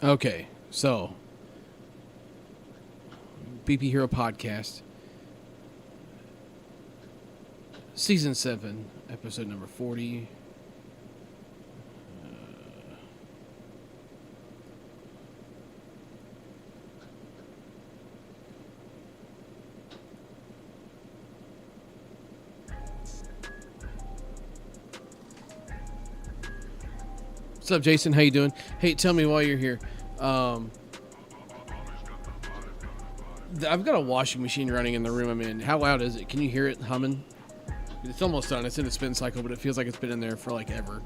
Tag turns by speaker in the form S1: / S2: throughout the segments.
S1: Okay, so BP Hero Podcast, Season 7, Episode number 40. What's up, Jason? How you doing? Hey, tell me while you're here. I've got a washing machine running in the room I'm in. How loud is it? Can you hear it humming? It's almost done. It's in a spin cycle, but it feels like it's been in there for like ever.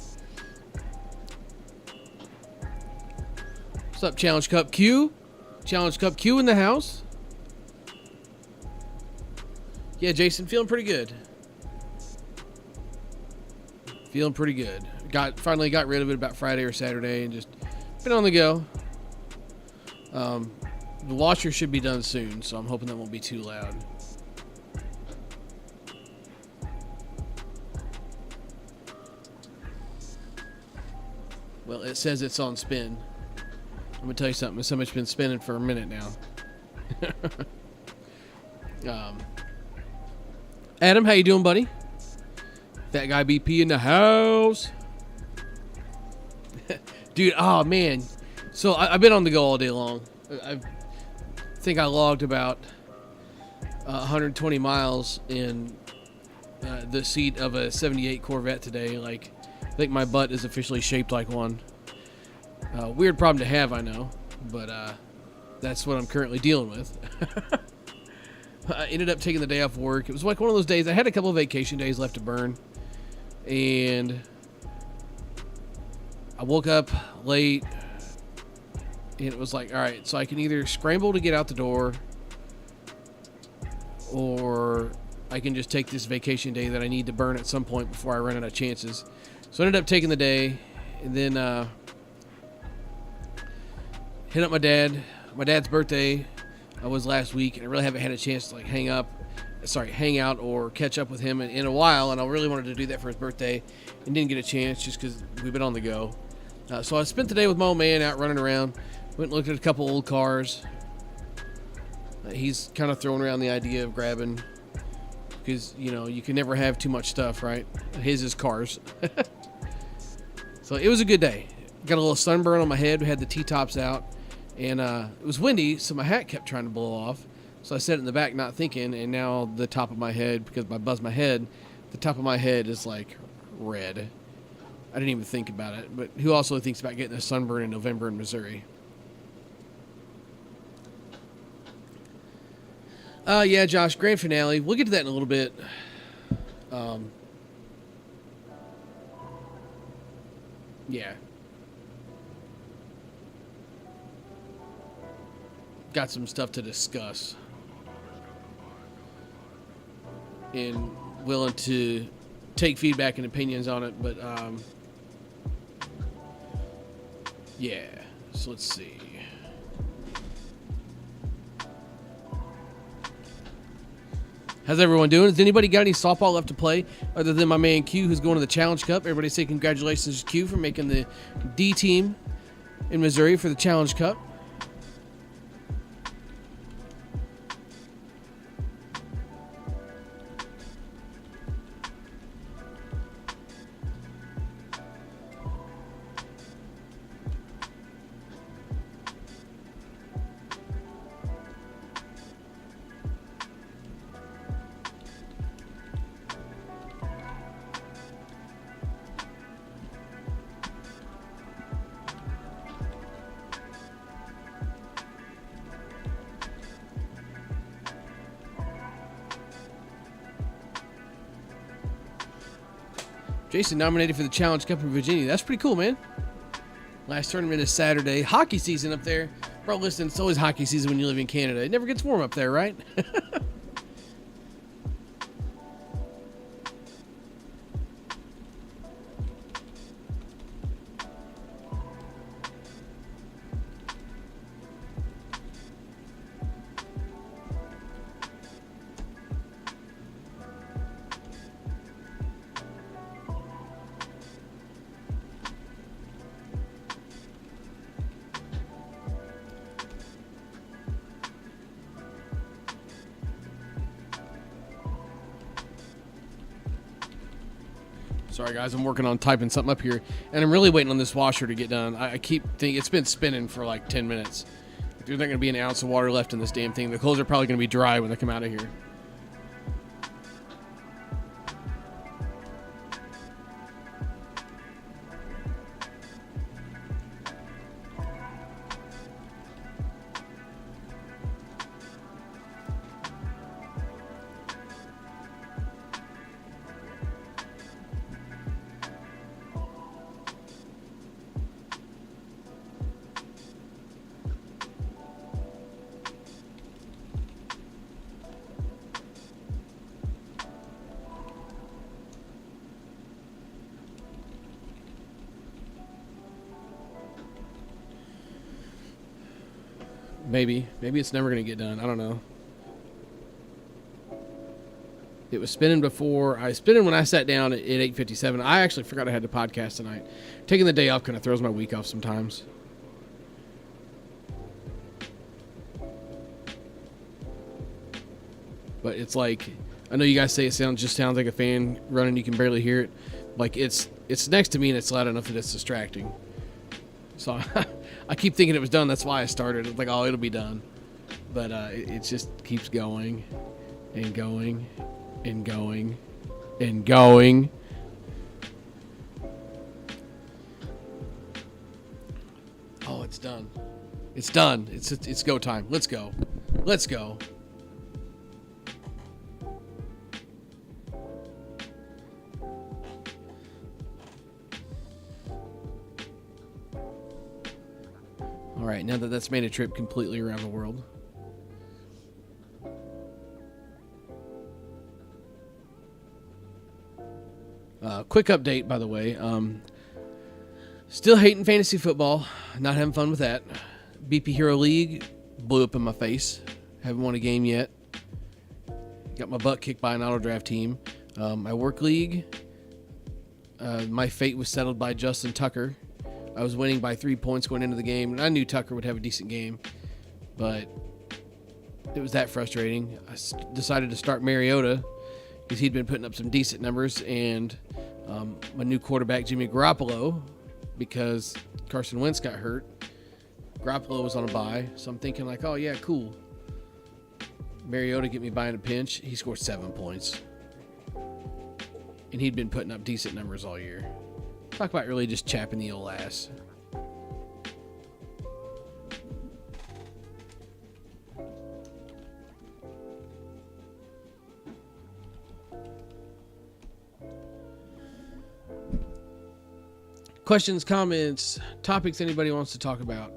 S1: What's up, Challenge Cup Q? Challenge Cup Q in the house? Yeah, Jason, feeling pretty good. Feeling pretty good. Finally got rid of it about Friday or Saturday and just been on the go. The washer should be done soon, so I'm hoping that won't be too loud. Well, it says it's on spin. I'm gonna tell you something. So much been spinning for a minute now. Adam, how you doing, buddy? That guy BP in the house. Dude, oh man. So I've been on the go all day long. I think I logged about 120 miles in the seat of a 78 Corvette today. Like, I think my butt is officially shaped like one. Weird problem to have, I know, but that's what I'm currently dealing with. I ended up taking the day off work. It was like one of those days. I had a couple of vacation days left to burn, and I woke up late, and it was like, all right, so I can either scramble to get out the door, or I can just take this vacation day that I need to burn at some point before I run out of chances. So I ended up taking the day, and then hit up my dad. My dad's birthday was last week, and I really haven't had a chance to like hang out or catch up with him in a while, and I really wanted to do that for his birthday and didn't get a chance just because we've been on the go. So I spent the day with my old man out running around. Went and looked at a couple old cars. He's kind of throwing around the idea of grabbing, because, you know, you can never have too much stuff, right? His is cars. So it was a good day. Got a little sunburn on my head. We had the T-tops out. And it was windy, so my hat kept trying to blow off. So I set it in the back not thinking, and now the top of my head, because I buzzed my head, the top of my head is like red. I didn't even think about it. But who also thinks about getting a sunburn in November in Missouri? Yeah, Josh, grand finale. We'll get to that in a little bit. Yeah. Got some stuff to discuss. And willing to take feedback and opinions on it, but yeah. So let's see. How's everyone doing? Has anybody got any softball left to play other than my man Q, who's going to the Challenge Cup? Everybody say congratulations to Q for making the D team in Missouri for the Challenge Cup. Jason nominated for the Challenge Cup in Virginia. That's pretty cool, man. Last tournament is Saturday. Hockey season up there. Bro, listen, it's always hockey season when you live in Canada. It never gets warm up there, right? Sorry, guys. I'm working on typing something up here, and I'm really waiting on this washer to get done. I keep thinking it's been spinning for like 10 minutes. There's not going to be an ounce of water left in this damn thing. The clothes are probably going to be dry when they come out of here. Maybe it's never going to get done. I don't know. It was spinning before. I spinning when I sat down at 8:57. I actually forgot I had the podcast tonight. Taking the day off kind of throws my week off sometimes. But it's like, I know you guys say it sounds like a fan running. You can barely hear it. Like it's next to me and it's loud enough that it's distracting. So I keep thinking it was done. That's why I started. It's like, oh, it'll be done. But it just keeps going and going and going and going. Oh, it's done. It's done. It's go time. Let's go. Let's go. All right, now that that's made a trip completely around the world. Quick update, by the way. Still hating fantasy football. Not having fun with that. BP Hero League blew up in my face. Haven't won a game yet. Got my butt kicked by an auto draft team. My work league, my fate was settled by Justin Tucker. I was winning by 3 points going into the game, and I knew Tucker would have a decent game, but it was that frustrating. I decided to start Mariota because he'd been putting up some decent numbers, and my new quarterback, Jimmy Garoppolo, because Carson Wentz got hurt. Garoppolo was on a bye, so I'm thinking like, oh, yeah, cool. Mariota get me by in a pinch. He scored 7 points, and he'd been putting up decent numbers all year. Talk about really just chapping the old ass. Questions, comments, topics anybody wants to talk about,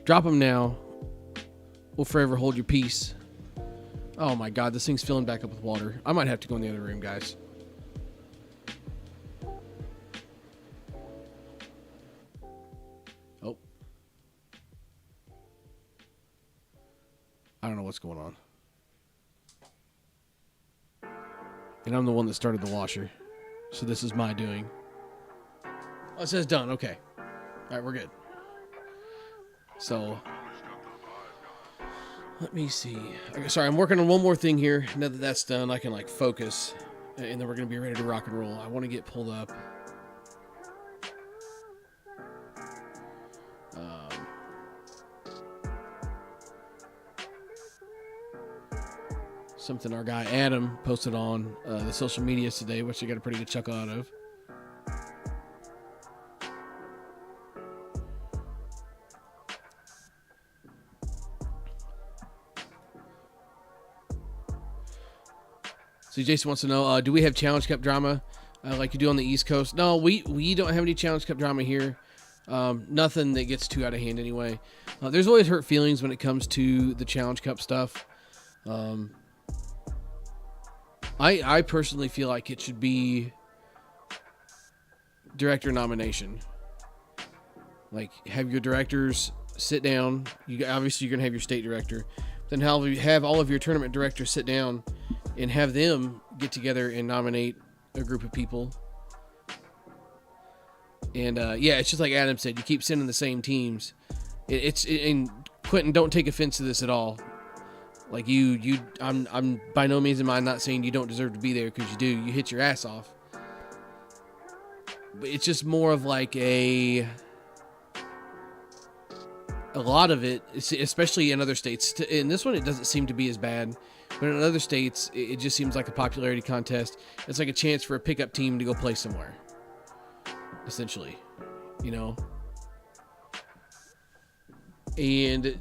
S1: drop them now. We'll forever hold your peace. Oh my God, this thing's filling back up with water. I might have to go in the other room, guys. Oh. I don't know what's going on. And I'm the one that started the washer. So this is my doing. Oh, it says done. Okay. All right, we're good. So, let me see. Okay, sorry, I'm working on one more thing here. Now that that's done, I can like focus, and then we're going to be ready to rock and roll. I want to get pulled up. Something our guy Adam posted on the social medias today, which I got a pretty good chuckle out of. So Jason wants to know, do we have Challenge Cup drama like you do on the East Coast? No, we don't have any Challenge Cup drama here. Nothing that gets too out of hand anyway. There's always hurt feelings when it comes to the Challenge Cup stuff. I personally feel like it should be director nomination. Like, have your directors sit down. Obviously, you're going to have your state director. Then have all of your tournament directors sit down and have them get together and nominate a group of people. And, yeah, it's just like Adam said. You keep sending the same teams. And Quentin, don't take offense to this at all. Like, I'm by no means am I not saying you don't deserve to be there, because you do. You hit your ass off. it's just more of like a lot of it, especially in other states. In this one, it doesn't seem to be as bad, but in other states, it just seems like a popularity contest. It's like a chance for a pickup team to go play somewhere, essentially, you know. And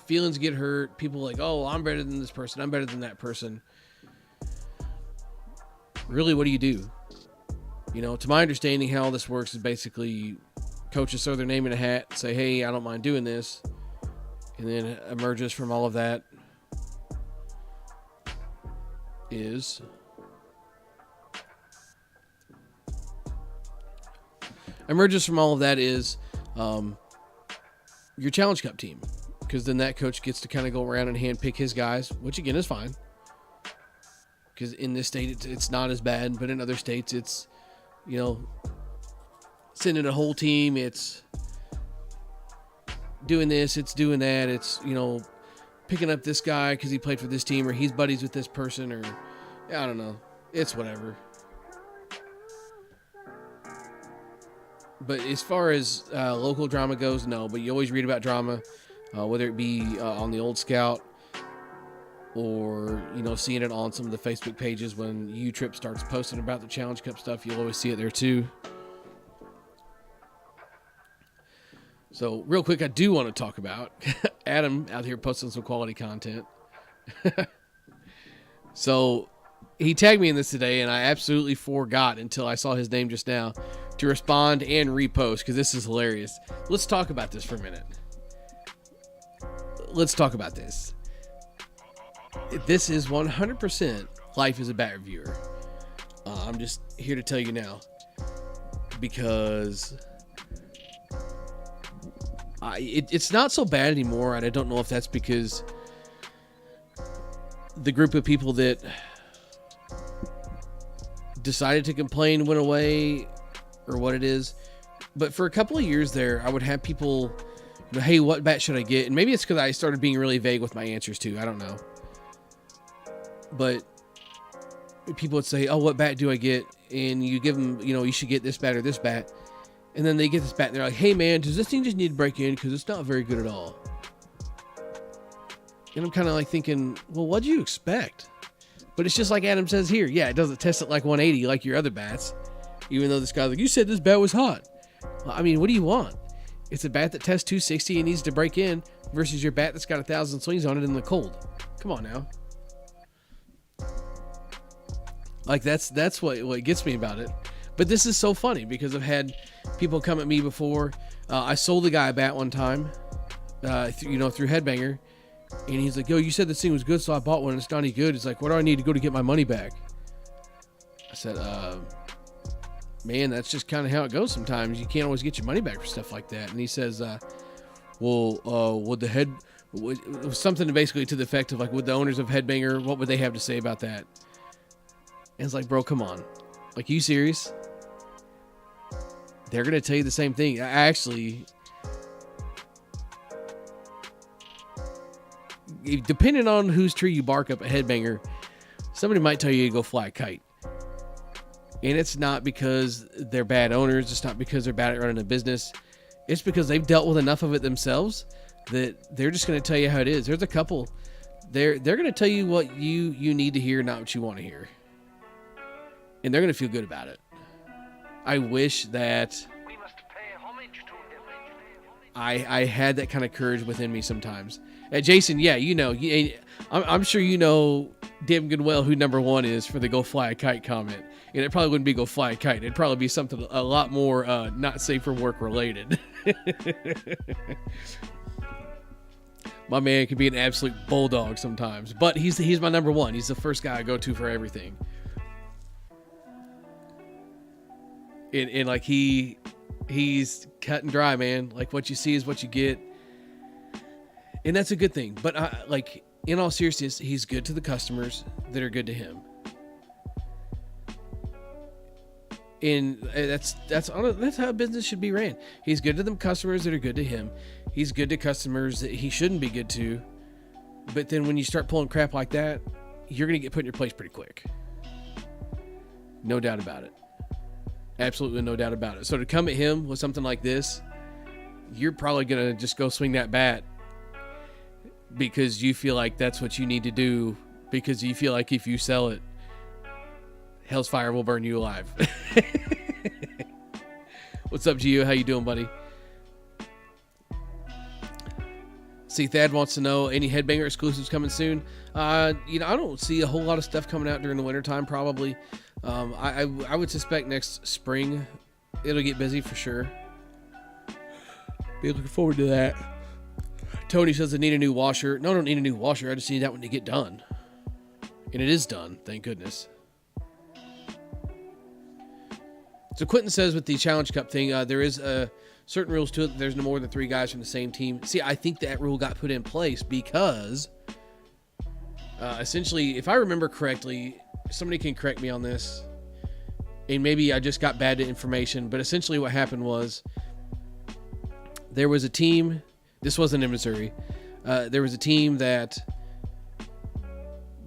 S1: feelings get hurt. People are like, oh, I'm better than this person. I'm better than that person. Really, what do you do? You know, to my understanding, how all this works is basically coaches throw their name in a hat, say, hey, I don't mind doing this. And then emerges from all of that is your Challenge Cup team. Because then that coach gets to kind of go around and handpick his guys, which again is fine. Because in this state, it's not as bad, but in other states, it's, you know, sending a whole team, it's doing this, it's doing that, it's, you know, picking up this guy because he played for this team, or he's buddies with this person, or I don't know, it's whatever. But as far as local drama goes, no, but you always read about drama, whether it be on the Old Scout, or, you know, seeing it on some of the Facebook pages when U-Trip starts posting about the Challenge Cup stuff, you'll always see it there too. So real quick, I do want to talk about Adam out here posting some quality content. So he tagged me in this today, and I absolutely forgot until I saw his name just now to respond and repost, because this is hilarious. Let's talk about this for a minute. Let's talk about this. This is 100% Life as a Bat Reviewer. I'm just here to tell you now, because it's not so bad anymore, and I don't know if that's because the group of people that decided to complain went away, or what it is. But for a couple of years there, I would have people, you know, hey, what bat should I get? And maybe it's because I started being really vague with my answers too. I don't know. But people would say, oh, what bat do I get? And you give them, you know, you should get this bat or this bat. And then they get this bat and they're like, hey man, does this thing just need to break in? Because it's not very good at all. And I'm kind of like thinking, well, what do you expect? But it's just like Adam says here. Yeah, it doesn't test it like 180 like your other bats. Even though this guy's like, you said this bat was hot. Well, I mean, what do you want? It's a bat that tests 260 and needs to break in versus your bat that's got 1,000 swings on it in the cold. Come on now. Like that's what gets me about it. But this is so funny because I've had people come at me before. I sold a guy a bat one time, through Headbanger, and he's like, yo, you said this thing was good, so I bought one and it's not any good. It's like, what do I need to go to get my money back? I said, man, that's just kind of how it goes sometimes. You can't always get your money back for stuff like that. And he says, would something basically to the effect of like, would the owners of Headbanger, what would they have to say about that? And it's like, bro, come on. Like, you serious? They're going to tell you the same thing. Actually, depending on whose tree you bark up at Headbanger, somebody might tell you to go fly a kite. And it's not because they're bad owners. It's not because they're bad at running a business. It's because they've dealt with enough of it themselves that they're just going to tell you how it is. There's a couple. They're going to tell you what you need to hear, not what you want to hear. And they're going to feel good about it. I wish that I had that kind of courage within me sometimes. Jason, yeah, you know, I'm sure you know damn good well who number one is for the go fly a kite comment. And it probably wouldn't be go fly a kite. It'd probably be something a lot more not safe for work related. My man can be an absolute bulldog sometimes. But he's my number one. He's the first guy I go to for everything. And like he's cut and dry, man. Like what you see is what you get. And that's a good thing. But like in all seriousness, he's good to the customers that are good to him. And that's how business should be ran. He's good to them customers that are good to him. He's good to customers that he shouldn't be good to. But then when you start pulling crap like that, you're going to get put in your place pretty quick. No doubt about it. Absolutely no doubt about it. So to come at him with something like this, you're probably going to just go swing that bat because you feel like that's what you need to do, because you feel like if you sell it, hell's fire will burn you alive. What's up, Gio? How you doing, buddy? See, Thad wants to know, any Headbanger exclusives coming soon? I don't see a whole lot of stuff coming out during the wintertime, probably. I would suspect next spring it'll get busy for sure. Be looking forward to that. Tony says I need a new washer. No, I don't need a new washer. I just need that one to get done. And it is done, thank goodness. So Quentin says with the Challenge Cup thing, there is certain rules to it. There's no more than 3 guys from the same team. See, I think that rule got put in place because essentially, if I remember correctly, somebody can correct me on this, and maybe I just got bad information, but essentially what happened was there was a team, this wasn't in Missouri, there was a team that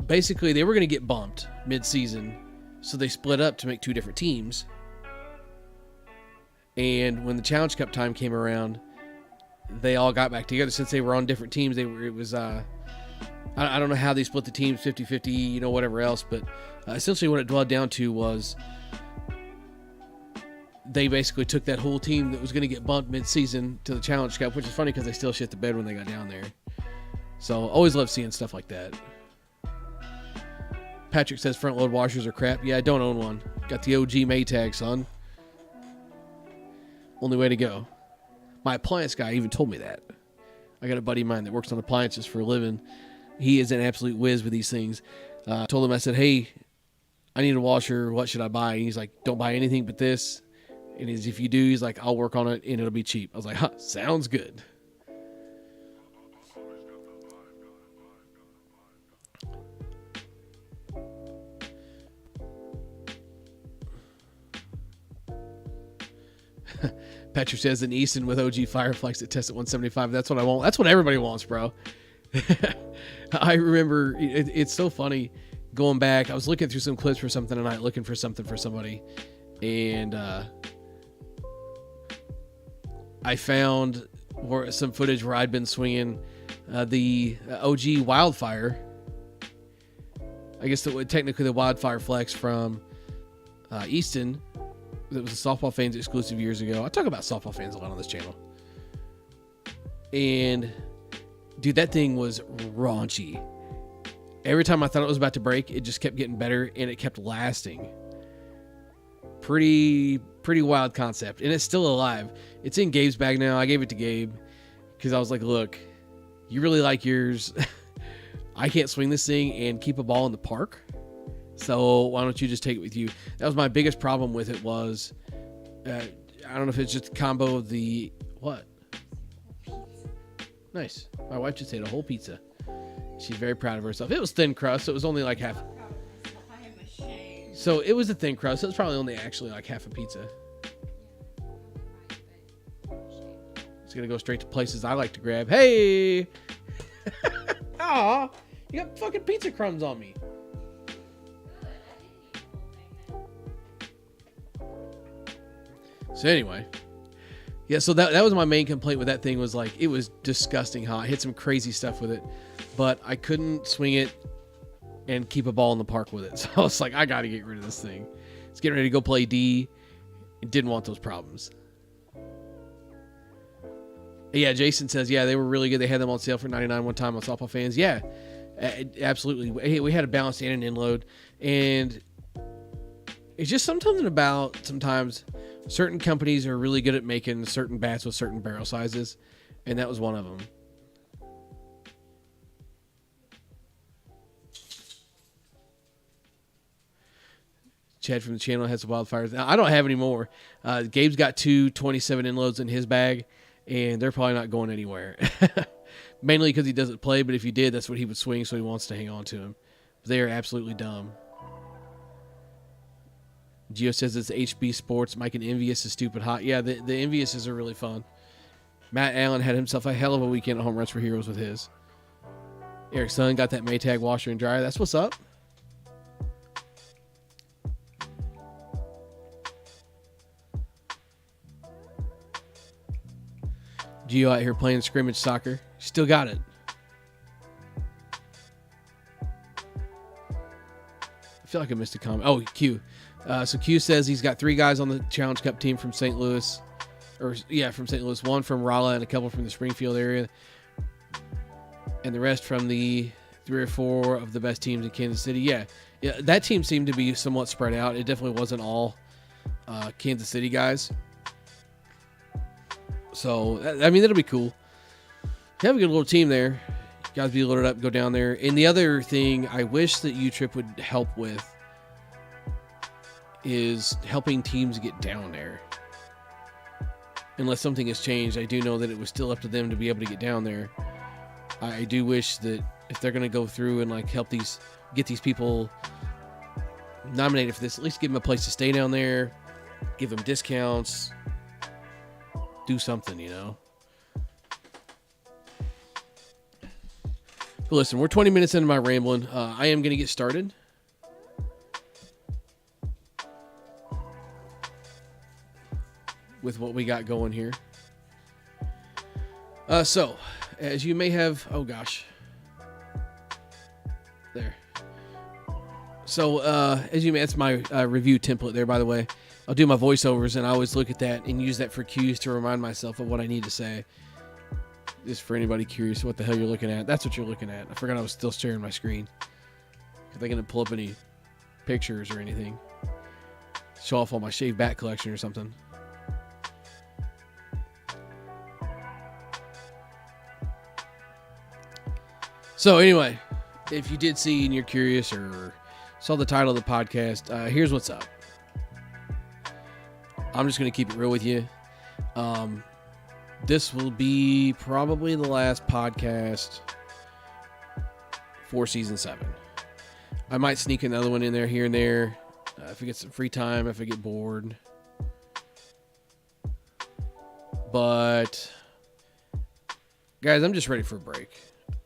S1: basically they were going to get bumped mid-season, so they split up to make 2 different teams. And when the Challenge Cup time came around, they all got back together. Since they were on different teams, I don't know how they split the teams 50-50, whatever else, but essentially what it boiled down to was they basically took that whole team that was going to get bumped mid-season to the Challenge Cup, which is funny because they still shit the bed when they got down there. So always love seeing stuff like that. Patrick says front load washers are crap. Yeah, I don't own one. Got the OG Maytag, son. Only way to go. My appliance guy even told me that. I got a buddy of mine that works on appliances for a living. He is an absolute whiz with these things. I told him, I said, hey, I need a washer. What should I buy? And he's like, don't buy anything but this. And if you do, he's like, I'll work on it and it'll be cheap. I was like, sounds good. Patrick says an Easton with OG Fireflex at test at 175. That's what I want. That's what everybody wants, bro. I remember it's so funny going back. I was looking through some clips for something tonight, looking for something for somebody, and I found some footage where I'd been swinging the OG Wildfire. I guess technically the Wildfire Flex from Easton. That was a Softball Fans exclusive years ago. I talk about Softball Fans a lot on this channel. And, dude, that thing was raunchy. Every time I thought it was about to break, it just kept getting better, and it kept lasting. Pretty wild concept. And it's still alive. It's in Gabe's bag now. I gave it to Gabe because I was like, look, you really like yours. I can't swing this thing and keep a ball in the park. So why don't you just take it with you? That was my biggest problem with it was, I don't know if it's just a combo of the, what? Nice. My wife just ate a whole pizza. She's very proud of herself. It was thin crust, so it was only like half.
S2: I am ashamed.
S1: So it was a thin crust. So it was probably only actually like half a pizza. It's going to go straight to places I like to grab. Hey! Aw, you got fucking pizza crumbs on me. So anyway, yeah, so that was my main complaint with that thing was like, it was disgusting hot. I hit some crazy stuff with it, but I couldn't swing it and keep a ball in the park with it. So I was like, I got to get rid of this thing. It's getting ready to go play D. Didn't want those problems. Yeah, Jason says, yeah, they were really good. They had them on sale for $99 one time on Softball Fans. Yeah, absolutely. We had a balanced and an in load, and it's just something about sometimes certain companies are really good at making certain bats with certain barrel sizes, and that was one of them. Chad from the channel has the Wildfires. Now, I don't have any more. Gabe's got 2 27 inloads in his bag, and they're probably not going anywhere. Mainly because he doesn't play, but if he did, that's what he would swing, so he wants to hang on to him. They are absolutely dumb. Gio says it's HB Sports. Mike and Envious is stupid hot. Yeah, the Enviouses are really fun. Matt Allen had himself a hell of a weekend at Home Runs for Heroes with his. Eric Sun got that Maytag washer and dryer. That's what's up. Gio out here playing scrimmage soccer. Still got it. I feel like I missed a comment. Oh, Q. So Q says he's got 3 guys on the Challenge Cup team from St. Louis. From St. Louis. 1 from Rolla and a couple from the Springfield area. And the rest from the 3 or 4 of the best teams in Kansas City. Yeah, that team seemed to be somewhat spread out. It definitely wasn't all Kansas City guys. So, I mean, that'll be cool. You have a good little team there. You guys be loaded up, go down there. And the other thing I wish that U-Trip would help with is helping teams get down there. Unless something has changed, I do know that it was still up to them to be able to get down there. I do wish that if they're going to go through and like help get these people nominated for this, at least give them a place to stay down there, give them discounts, do something, you know. But listen, we're 20 minutes into my rambling. I am going to get started. With what we got going here. So, as you may have... Oh, gosh. There. So, as you may... That's my review template there, by the way. I'll do my voiceovers, and I always look at that and use that for cues to remind myself of what I need to say. Just for anybody curious what the hell you're looking at. That's what you're looking at. I forgot I was still sharing my screen. If they're going to pull up any pictures or anything. Show off all my shaved back collection or something. So anyway, if you did see and you're curious or saw the title of the podcast, here's what's up. I'm just going to keep it real with you. This will be probably the last podcast for season 7. I might sneak another one in there here and there if I get some free time, if I get bored. But guys, I'm just ready for a break.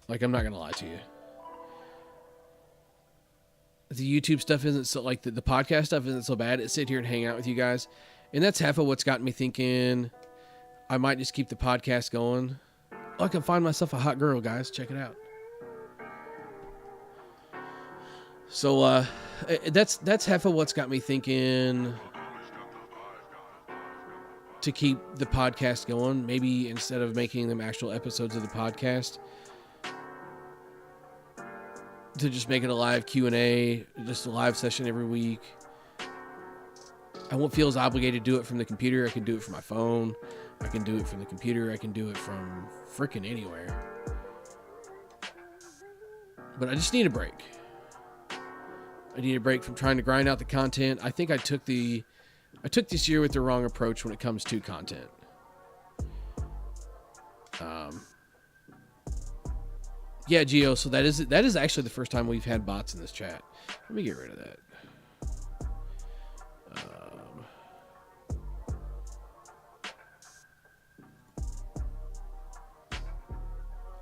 S1: Like, I'm not going to lie to you. The YouTube stuff isn't so, like, the podcast stuff isn't so bad. It's sit here and hang out with you guys. And that's half of what's got me thinking I might just keep the podcast going. Oh, I can find myself a hot girl, guys. Check it out. So, that's half of what's got me thinking to keep the podcast going. Maybe instead of making them actual episodes of the podcast, to just make it a live Q&A, just a live session every week. I won't feel as obligated to do it from the computer. I can do it from my phone. I can do it from the computer. I can do it from freaking anywhere. But I just need a break. I need a break from trying to grind out the content. I think I took this year with the wrong approach when it comes to content. Yeah, Gio, so that is actually the first time we've had bots in this chat. Let me get rid of that.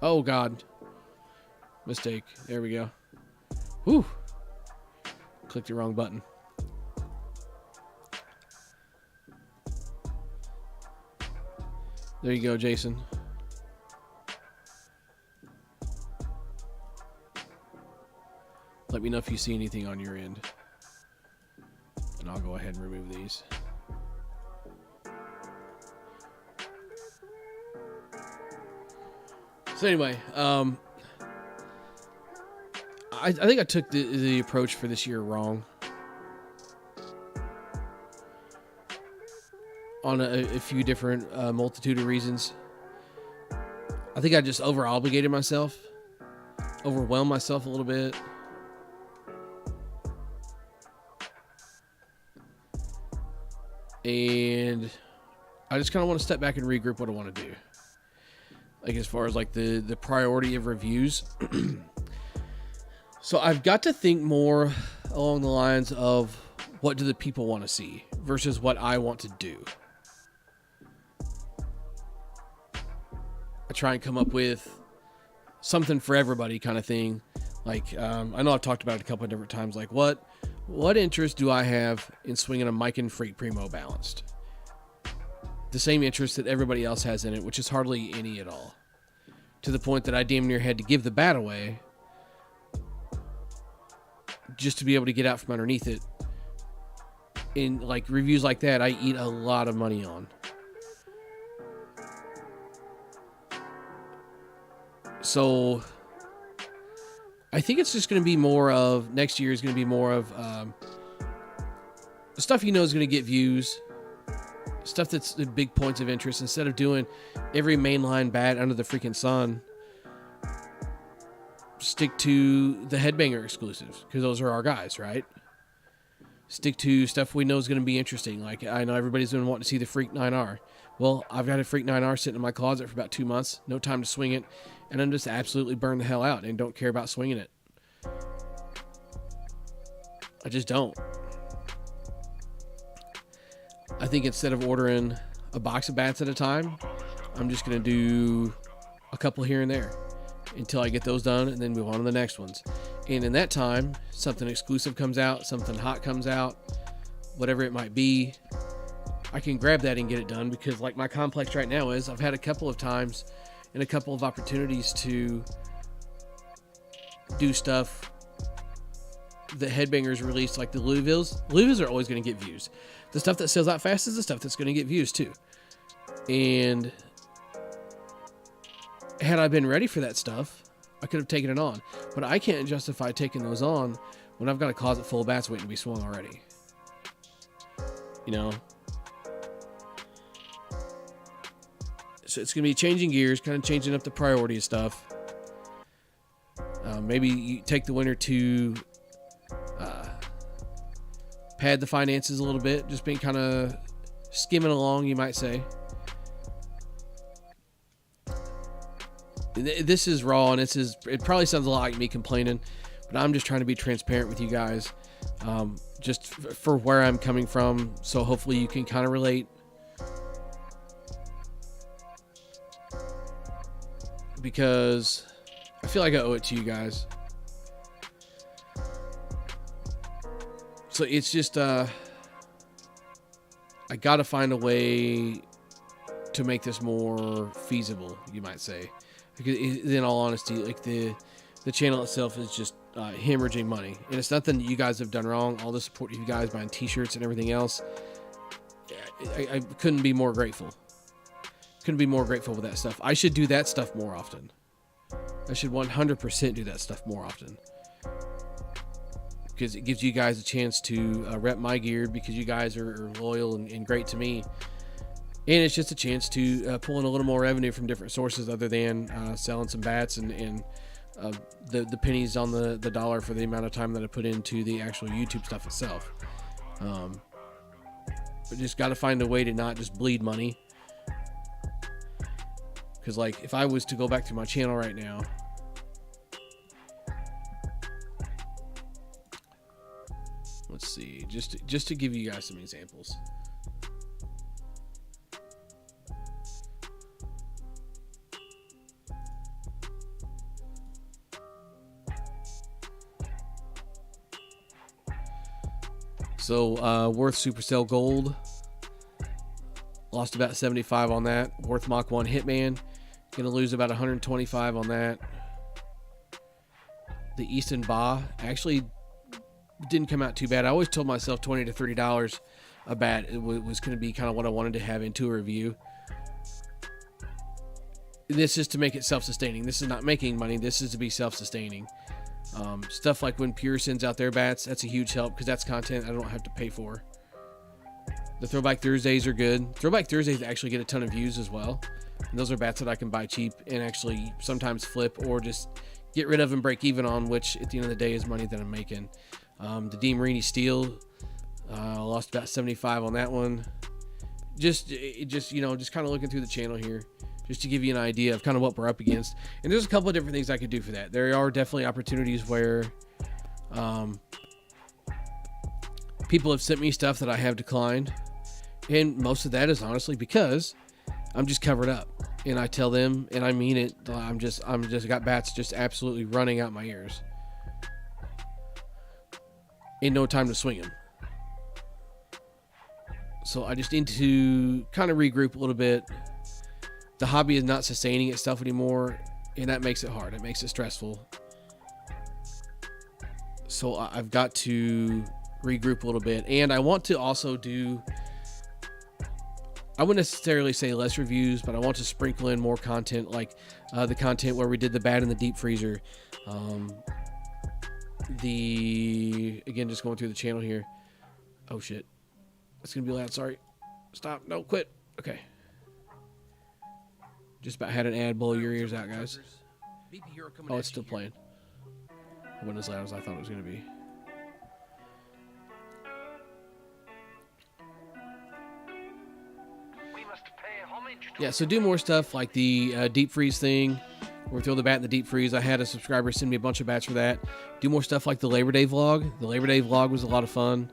S1: Oh, God. Mistake. There we go. Whew. Clicked the wrong button. There you go, Jason. Let me know if you see anything on your end. And I'll go ahead and remove these. So anyway, I think I took the approach for this year wrong. On a few different multitude of reasons. I think I just over-obligated myself. Overwhelmed myself a little bit. And I just kind of want to step back and regroup what I want to do. Like as far as like the priority of reviews. So I've got to think more along the lines of what do the people want to see versus what I want to do. I try and come up with something for everybody kind of thing. Like, I know I've talked about it a couple of different times. Like what interest do I have in swinging a Mike and Freight Primo balanced? the same interest that everybody else has in it, which is hardly any at all. To the point that I damn near had to give the bat away just to be able to get out from underneath it. In like reviews like that, I eat a lot of money on. So I think it's just going to be more of, next year is going to be more of stuff you know is going to get views, stuff that's the big points of interest. Instead of doing every mainline bat under the freaking sun, stick to the Headbanger exclusives, because those are our guys, right? Stick to stuff we know is going to be interesting. Like, I know everybody's going to want to see the Freak 9R. Well, I've got a Freak 9R sitting in my closet for about 2 months, no time to swing it, and I'm just absolutely burned the hell out and don't care about swinging it. I just don't. I think instead of ordering a box of bats at a time, I'm just going to do a couple here and there until I get those done and then move on to the next ones. And in that time, something exclusive comes out, something hot comes out, whatever it might be, I can grab that and get it done, because like my complex right now is, I've had a couple of times and a couple of opportunities to do stuff that Headbangers released, like the Louisvilles. Louisvilles are always going to get views. The stuff that sells out fast is the stuff that's going to get views too. And had I been ready for that stuff, I could have taken it on. But I can't justify taking those on when I've got a closet full of bats waiting to be swung already. You know? So it's going to be changing gears, kind of changing up the priority of stuff. Maybe you take the winter to pad the finances a little bit, just being kind of skimming along, you might say. This is raw, and it probably sounds a lot like me complaining, but I'm just trying to be transparent with you guys, just for where I'm coming from, so hopefully you can kind of relate. Because I feel like I owe it to you guys. So it's just, I gotta find a way to make this more feasible, you might say. Because in all honesty, like the channel itself is just hemorrhaging money. And it's nothing that you guys have done wrong. All the support of you guys buying t-shirts and everything else. I couldn't be more grateful. Couldn't be more grateful with that stuff. I should do that stuff more often. I should 100% do that stuff more often. Because it gives you guys a chance to rep my gear, because you guys are loyal and great to me. And it's just a chance to pull in a little more revenue from different sources other than selling some bats and the pennies on the dollar for the amount of time that I put into the actual YouTube stuff itself. But just got to find a way to not just bleed money. Because, like, if I was to go back to my channel right now, let's see, just to give you guys some examples. So, Worth Supercell Gold, lost about 75 on that. Worth Mach 1 Hitman, gonna lose about 125 on that. The Easton Ba actually didn't come out too bad. I always told myself $20 to $30 a bat was going to be kind of what I wanted to have into a review. This is to make it self-sustaining. This is not making money. This is to be self-sustaining. Stuff like when Pure sends out their bats, that's a huge help, because that's content I don't have to pay for. The Throwback Thursdays are good. Throwback Thursdays actually get a ton of views as well. And those are bats that I can buy cheap and actually sometimes flip or just get rid of and break even on, which at the end of the day is money that I'm making. The Dean Marini Steel, lost about 75 on that one. Just kind of looking through the channel here, just to give you an idea of kind of what we're up against. And there's a couple of different things I could do for that. There are definitely opportunities where people have sent me stuff that I have declined. And most of that is honestly because I'm just covered up. And I tell them, and I mean it, I'm just got bats just absolutely running out my ears. Ain't no time to swing them. So I just need to kind of regroup a little bit. The hobby is not sustaining itself anymore, and that makes it hard. It makes it stressful. So I've got to regroup a little bit, and I want to also do, I wouldn't necessarily say less reviews, but I want to sprinkle in more content, like the content where we did the bat in the deep freezer. Again, just going through the channel here. Oh shit, that's gonna be loud. Sorry. Stop. No, quit. Okay. Just about had an ad blow your ears out, guys. Oh, it's still playing. It wasn't as loud as I thought it was gonna be. Yeah, so do more stuff like the deep freeze thing, where we throw the bat in the deep freeze. I had a subscriber send me a bunch of bats for that. Do more stuff like the Labor Day vlog. The Labor Day vlog was a lot of fun.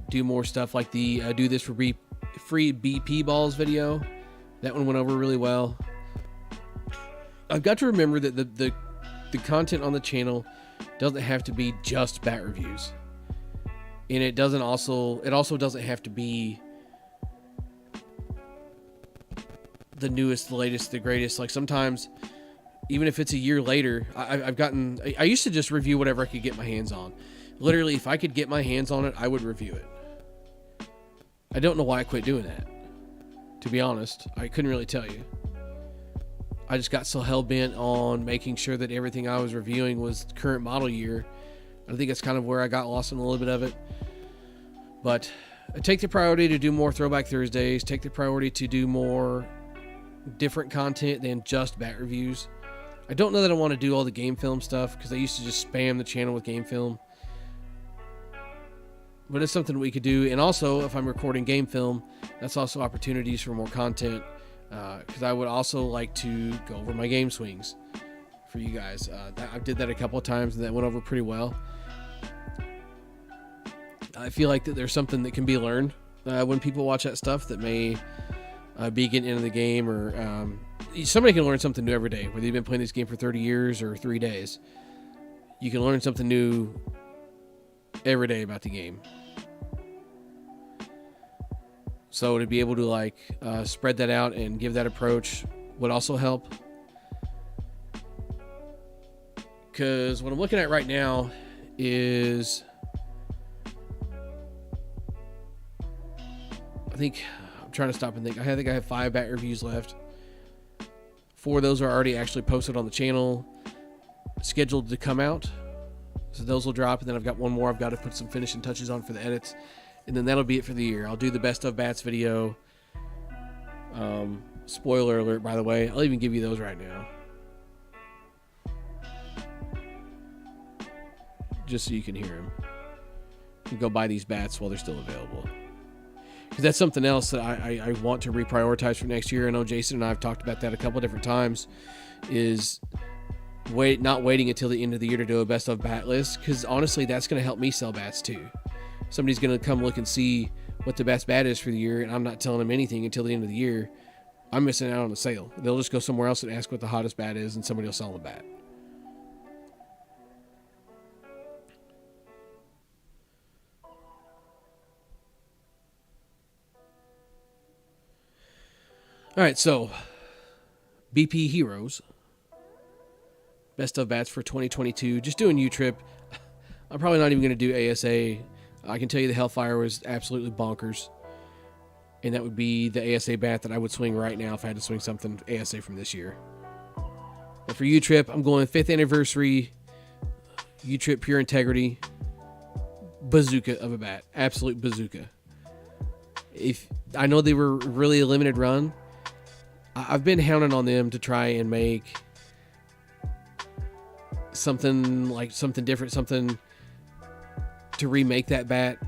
S1: Do more stuff like the do this for free BP balls video. That one went over really well. I've got to remember that the content on the channel doesn't have to be just bat reviews, and it also doesn't have to be the newest, the latest, the greatest. Like sometimes, even if it's a year later, I used to just review whatever I could get my hands on. Literally, if I could get my hands on it, I would review it. I don't know why I quit doing that. To be honest, I couldn't really tell you. I just got so hell-bent on making sure that everything I was reviewing was current model year. I think that's kind of where I got lost in a little bit of it. But I take the priority to do more Throwback Thursdays, take the priority to do more different content than just bat reviews. I don't know that I want to do all the game film stuff, because I used to just spam the channel with game film. But it's something we could do. And also, if I'm recording game film, that's also opportunities for more content, because I would also like to go over my game swings for you guys. I did that a couple of times, and that went over pretty well. I feel like that there's something that can be learned when people watch that stuff that may be getting into the game, or somebody can learn something new every day, whether you've been playing this game for 30 years or 3 days. You can learn something new every day about the game. So to be able to spread that out and give that approach would also help. Because what I'm looking at right now is, I'm trying to stop and think. I think I have 5 bat reviews left. 4 of those are already actually posted on the channel, scheduled to come out. So those will drop, and then I've got one more I've got to put some finishing touches on for the edits, and then that'll be it for the year. I'll do the best of bats video. Spoiler alert, by the way. I'll even give you those right now, just so you can hear them. You can go buy these bats while they're still available, because that's something else that I want to reprioritize for next year. I know Jason and I have talked about that a couple of different times, is not waiting until the end of the year to do a best of bat list, because honestly, that's going to help me sell bats too. Somebody's going to come look and see what the best bat is for the year, and I'm not telling them anything until the end of the year. I'm missing out on the sale. They'll just go somewhere else and ask what the hottest bat is, and somebody will sell them a bat. All right, so BP Heroes, best of bats for 2022. Just doing U-Trip. I'm probably not even going to do ASA. I can tell you the Hellfire was absolutely bonkers, and that would be the ASA bat that I would swing right now if I had to swing something ASA from this year. But for U-Trip, I'm going 5th anniversary U-Trip Pure Integrity bazooka of a bat. Absolute bazooka. If I know they were really a limited run, I've been hounding on them to try and make something different, something to remake that bat.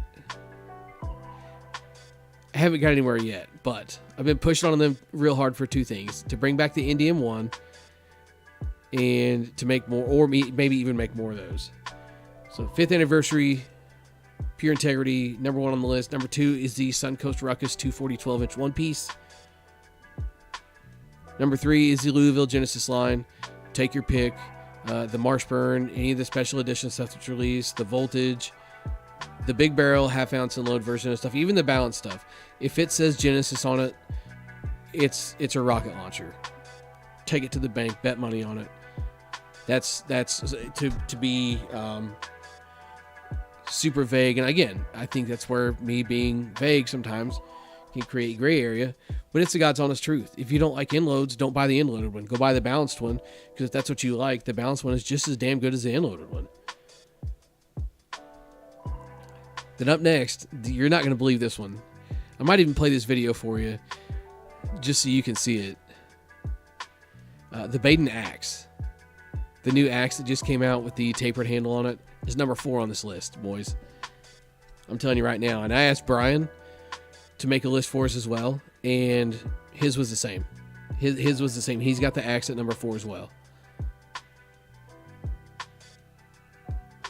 S1: I haven't got anywhere yet, but I've been pushing on them real hard for 2 things: to bring back the Indian one, and to make more, or maybe even make more of those. So 5th anniversary Pure Integrity, number 1 on the list. Number 2 is the Suncoast Ruckus 240 12-inch one piece. Number 3 is the Louisville Genesis line. Take your pick. The Marshburn, any of the special edition stuff that's released, the Voltage, the big barrel, half ounce and load version of stuff, even the balance stuff, if it says Genesis on it, it's a rocket launcher. Take it to the bank, bet money on it. That's to be super vague. And again, I think that's where me being vague sometimes can create gray area, but it's the God's honest truth. If you don't like inloads, don't buy the inloaded one. Go buy the balanced one, because if that's what you like, the balanced one is just as damn good as the inloaded one. Then up next, you're not going to believe this one. I might even play this video for you just so you can see it. The Baden Axe. The new axe that just came out with the tapered handle on it is number 4 on this list, boys. I'm telling you right now. And I asked Brian to make a list for us as well, and his was the same. His was the same. He's got the axe at number 4 as well.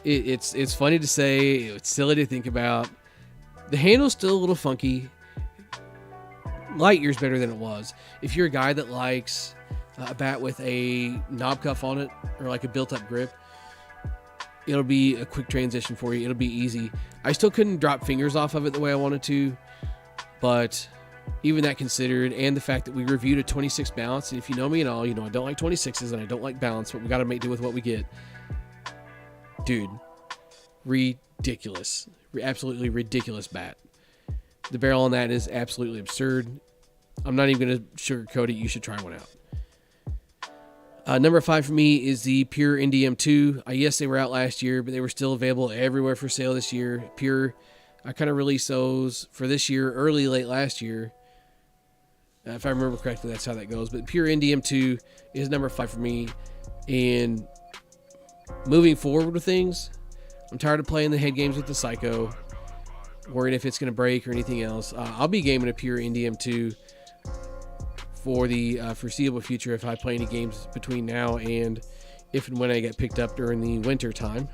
S1: It's funny to say. It's silly to think about. The handle's still a little funky. Light years better than it was. If you're a guy that likes a bat with a knob cuff on it, or like a built-up grip, it'll be a quick transition for you. It'll be easy. I still couldn't drop fingers off of it the way I wanted to, but even that considered, and the fact that we reviewed a 26 balance, and if you know me at all, you know I don't like 26s and I don't like balance, but we got to make do with what we get. Dude, ridiculous. Absolutely ridiculous bat. The barrel on that is absolutely absurd. I'm not even going to sugarcoat it. You should try one out. Number 5 for me is the Pure NDM 2. Yes, they were out last year, but they were still available everywhere for sale this year. Pure, I kind of released those for this year, late last year. If I remember correctly, that's how that goes. But Pure NDM 2 is number 5 for me. And moving forward with things, I'm tired of playing the head games with the Psycho, worried if it's going to break or anything else. I'll be gaming a Pure NDM 2 for the foreseeable future if I play any games between now and if and when I get picked up during the winter time.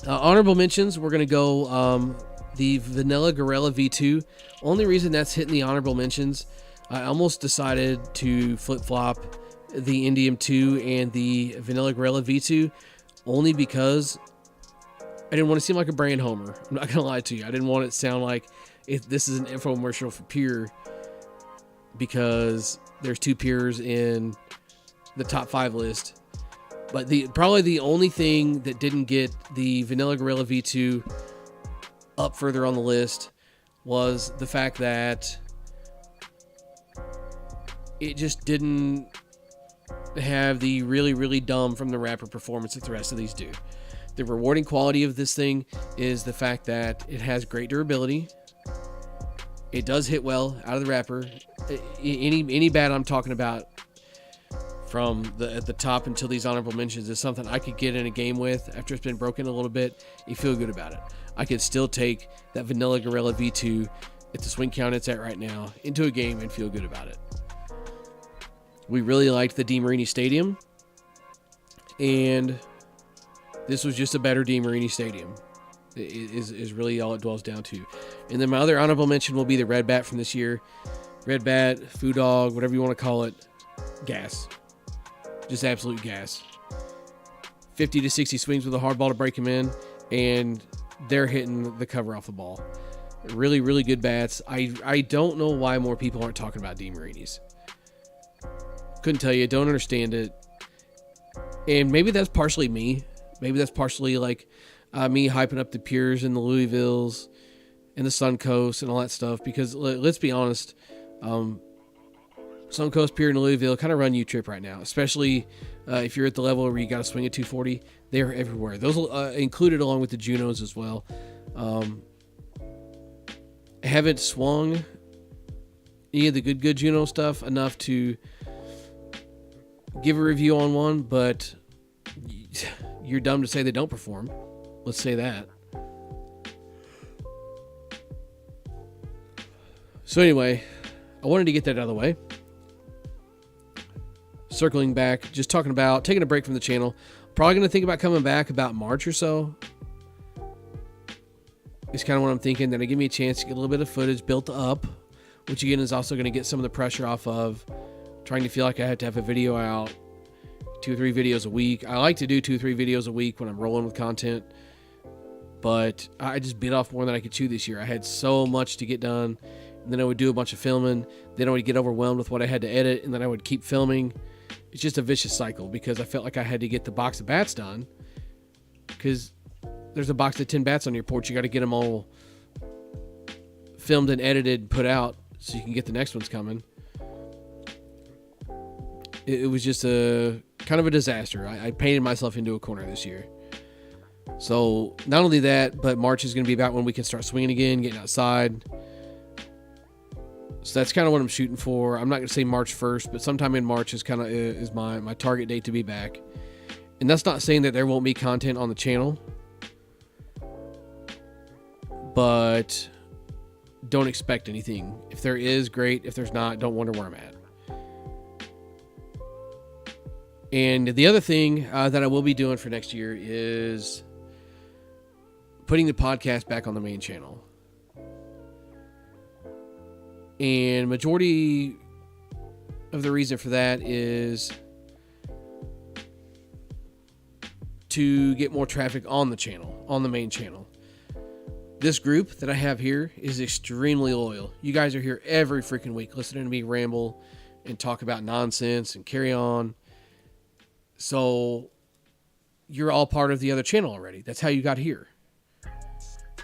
S1: Honorable mentions, we're going to go the Vanilla Gorilla V2. Only reason that's hitting the honorable mentions, I almost decided to flip-flop the NDM 2 and the Vanilla Gorilla V2 only because I didn't want to seem like a brand homer. I'm not going to lie to you. I didn't want it to sound like this is an infomercial for Pure, because there's 2 Pures in the top 5 list. But probably the only thing that didn't get the Vanilla Gorilla V2 up further on the list was the fact that it just didn't have the really, really dumb from the wrapper performance that the rest of these do. The rewarding quality of this thing is the fact that it has great durability. It does hit well out of the wrapper. Any bat I'm talking about from at the top until these honorable mentions is something I could get in a game with after it's been broken a little bit. You feel good about it. I could still take that Vanilla Gorilla V2 at the swing count it's at right now into a game and feel good about it. We really liked the DeMarini Stadium, and this was just a better DeMarini Stadium. Is really all it dwells down to. And then my other honorable mention will be the Red Bat from this year. Red Bat, Foo Dog, whatever you want to call it, gas. Just absolute gas. 50 to 60 swings with a hard ball to break him in, and they're hitting the cover off the ball. Really, really good bats. I don't know why more people aren't talking about DeMarinis. Couldn't tell you. Don't understand it. And maybe that's partially me. Maybe that's partially like me hyping up the Pures and the Louisvilles and the Suncoast and all that stuff. Because let's be honest, Suncoast, Pure, and Louisville kind of run U-Trip right now. Especially if you're at the level where you got to swing a 240. They're everywhere. Those included along with the Junos as well. I haven't swung any of the good Juno stuff enough to give a review on one, but you're dumb to say they don't perform. Let's say that. So anyway, I wanted to get that out of the way. Circling back, just talking about taking a break from the channel. Probably going to think about coming back about March or so. It's kind of what I'm thinking. That'll give me a chance to get a little bit of footage built up, which again is also going to get some of the pressure off of trying to feel like I have to have a video out 2 or 3 videos a week. I like to do 2 or 3 videos a week when I'm rolling with content. but I just bit off more than I could chew this year. I had so much to get done, and then I would do a bunch of filming. Then I would get overwhelmed with what I had to edit, and then I would keep filming. It's just a vicious cycle because I felt like I had to get the box of bats done, because there's a box of 10 bats on your porch. You got to get them all filmed and edited and put out so you can get the next ones coming. It was just a kind of a disaster. I painted myself into a corner this year. So not only that, but March is going to be about when we can start swinging again, getting outside. So that's kind of what I'm shooting for. I'm not going to say March 1st, but sometime in March is my target date to be back. And that's not saying that there won't be content on the channel, but don't expect anything. If there is, great. If there's not, don't wonder where I'm at. And the other thing that I will be doing for next year is putting the podcast back on the main channel. And majority of the reason for that is to get more traffic on the channel, on the main channel. This group that I have here is extremely loyal. You guys are here every freaking week listening to me ramble and talk about nonsense and carry on. So you're all part of the other channel already. That's how you got here.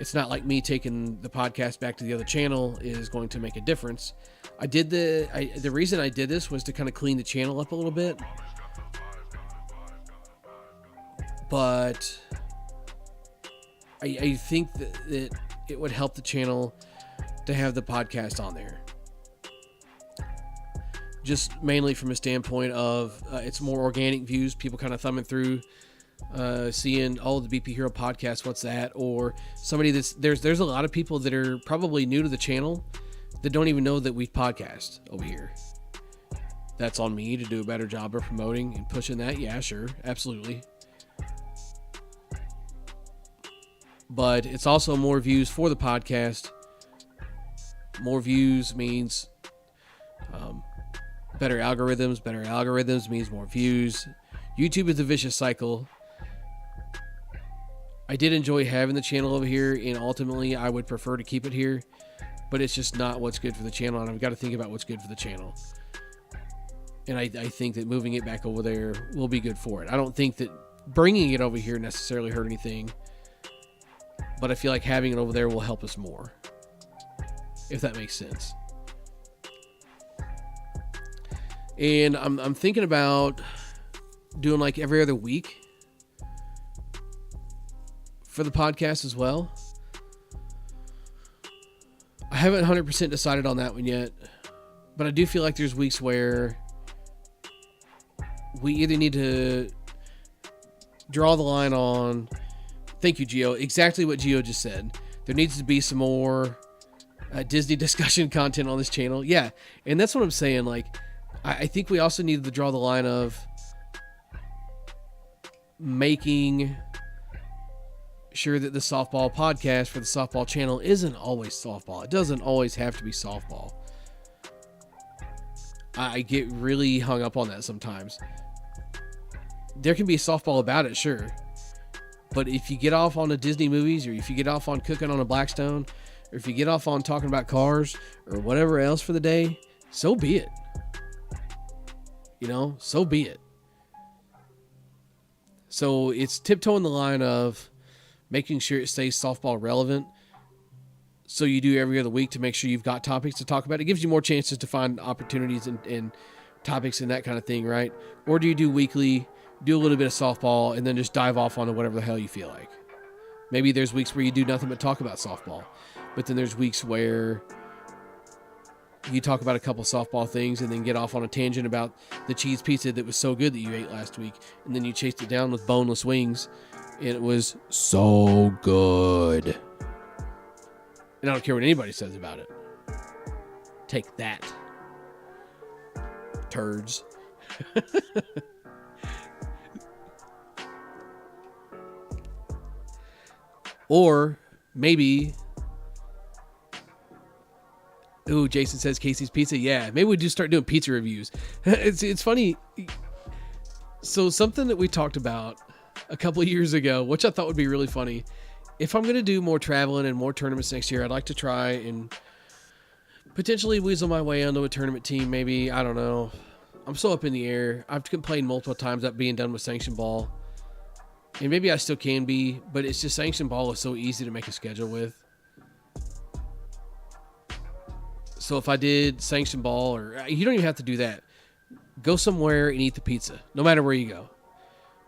S1: It's not like me taking the podcast back to the other channel is going to make a difference. The reason I did this was to kind of clean the channel up a little bit. But I think that it would help the channel to have the podcast on there. Just mainly from a standpoint of it's more organic views, people kind of thumbing through, seeing, the BP Hero podcast, what's that? Or somebody there's a lot of people that are probably new to the channel that don't even know that we podcast over here. That's on me to do a better job of promoting and pushing that. Yeah, sure. Absolutely. But it's also more views for the podcast. More views means better algorithms. Better algorithms means more views. YouTube is a vicious cycle. I did enjoy having the channel over here, and ultimately I would prefer to keep it here, but it's just not what's good for the channel, and I've got to think about what's good for the channel. And I think that moving it back over there will be good for it. I don't think that bringing it over here necessarily hurt anything, but I feel like having it over there will help us more, if that makes sense. And I'm thinking about doing like every other week for the podcast as well. I haven't 100% decided on that one yet, but I do feel like there's weeks where we either need to draw the line on, thank you, Gio, exactly what Gio just said. There needs to be some more Disney discussion content on this channel. Yeah, and that's what I'm saying. Like, I think we also need to draw the line of making sure that the softball podcast for the softball channel isn't always softball. It doesn't always have to be softball. I get really hung up on that sometimes. There can be softball about it, sure. But if you get off on the Disney movies, or if you get off on cooking on a Blackstone, or if you get off on talking about cars or whatever else for the day, so be it. So be it. So it's tiptoeing the line of making sure it stays softball relevant. So you do every other week to make sure you've got topics to talk about. It gives you more chances to find opportunities and topics and that kind of thing, right? Or do you do weekly, do a little bit of softball, and then just dive off onto whatever the hell you feel like? Maybe there's weeks where you do nothing but talk about softball. But then there's weeks where you talk about a couple softball things and then get off on a tangent about the cheese pizza that was so good that you ate last week. And then you chased it down with boneless wings, and it was so good. And I don't care what anybody says about it. Take that, turds. Or maybe... Ooh, Jason says Casey's Pizza. Yeah, maybe we do start doing pizza reviews. It's funny. So something that we talked about a couple of years ago, which I thought would be really funny, if I'm going to do more traveling and more tournaments next year, I'd like to try and potentially weasel my way onto a tournament team. Maybe, I don't know. I'm so up in the air. I've complained multiple times about being done with sanction ball. And maybe I still can be, but it's just sanction ball is so easy to make a schedule with. So if I did sanction ball, or you don't even have to do that. Go somewhere and eat the pizza, no matter where you go.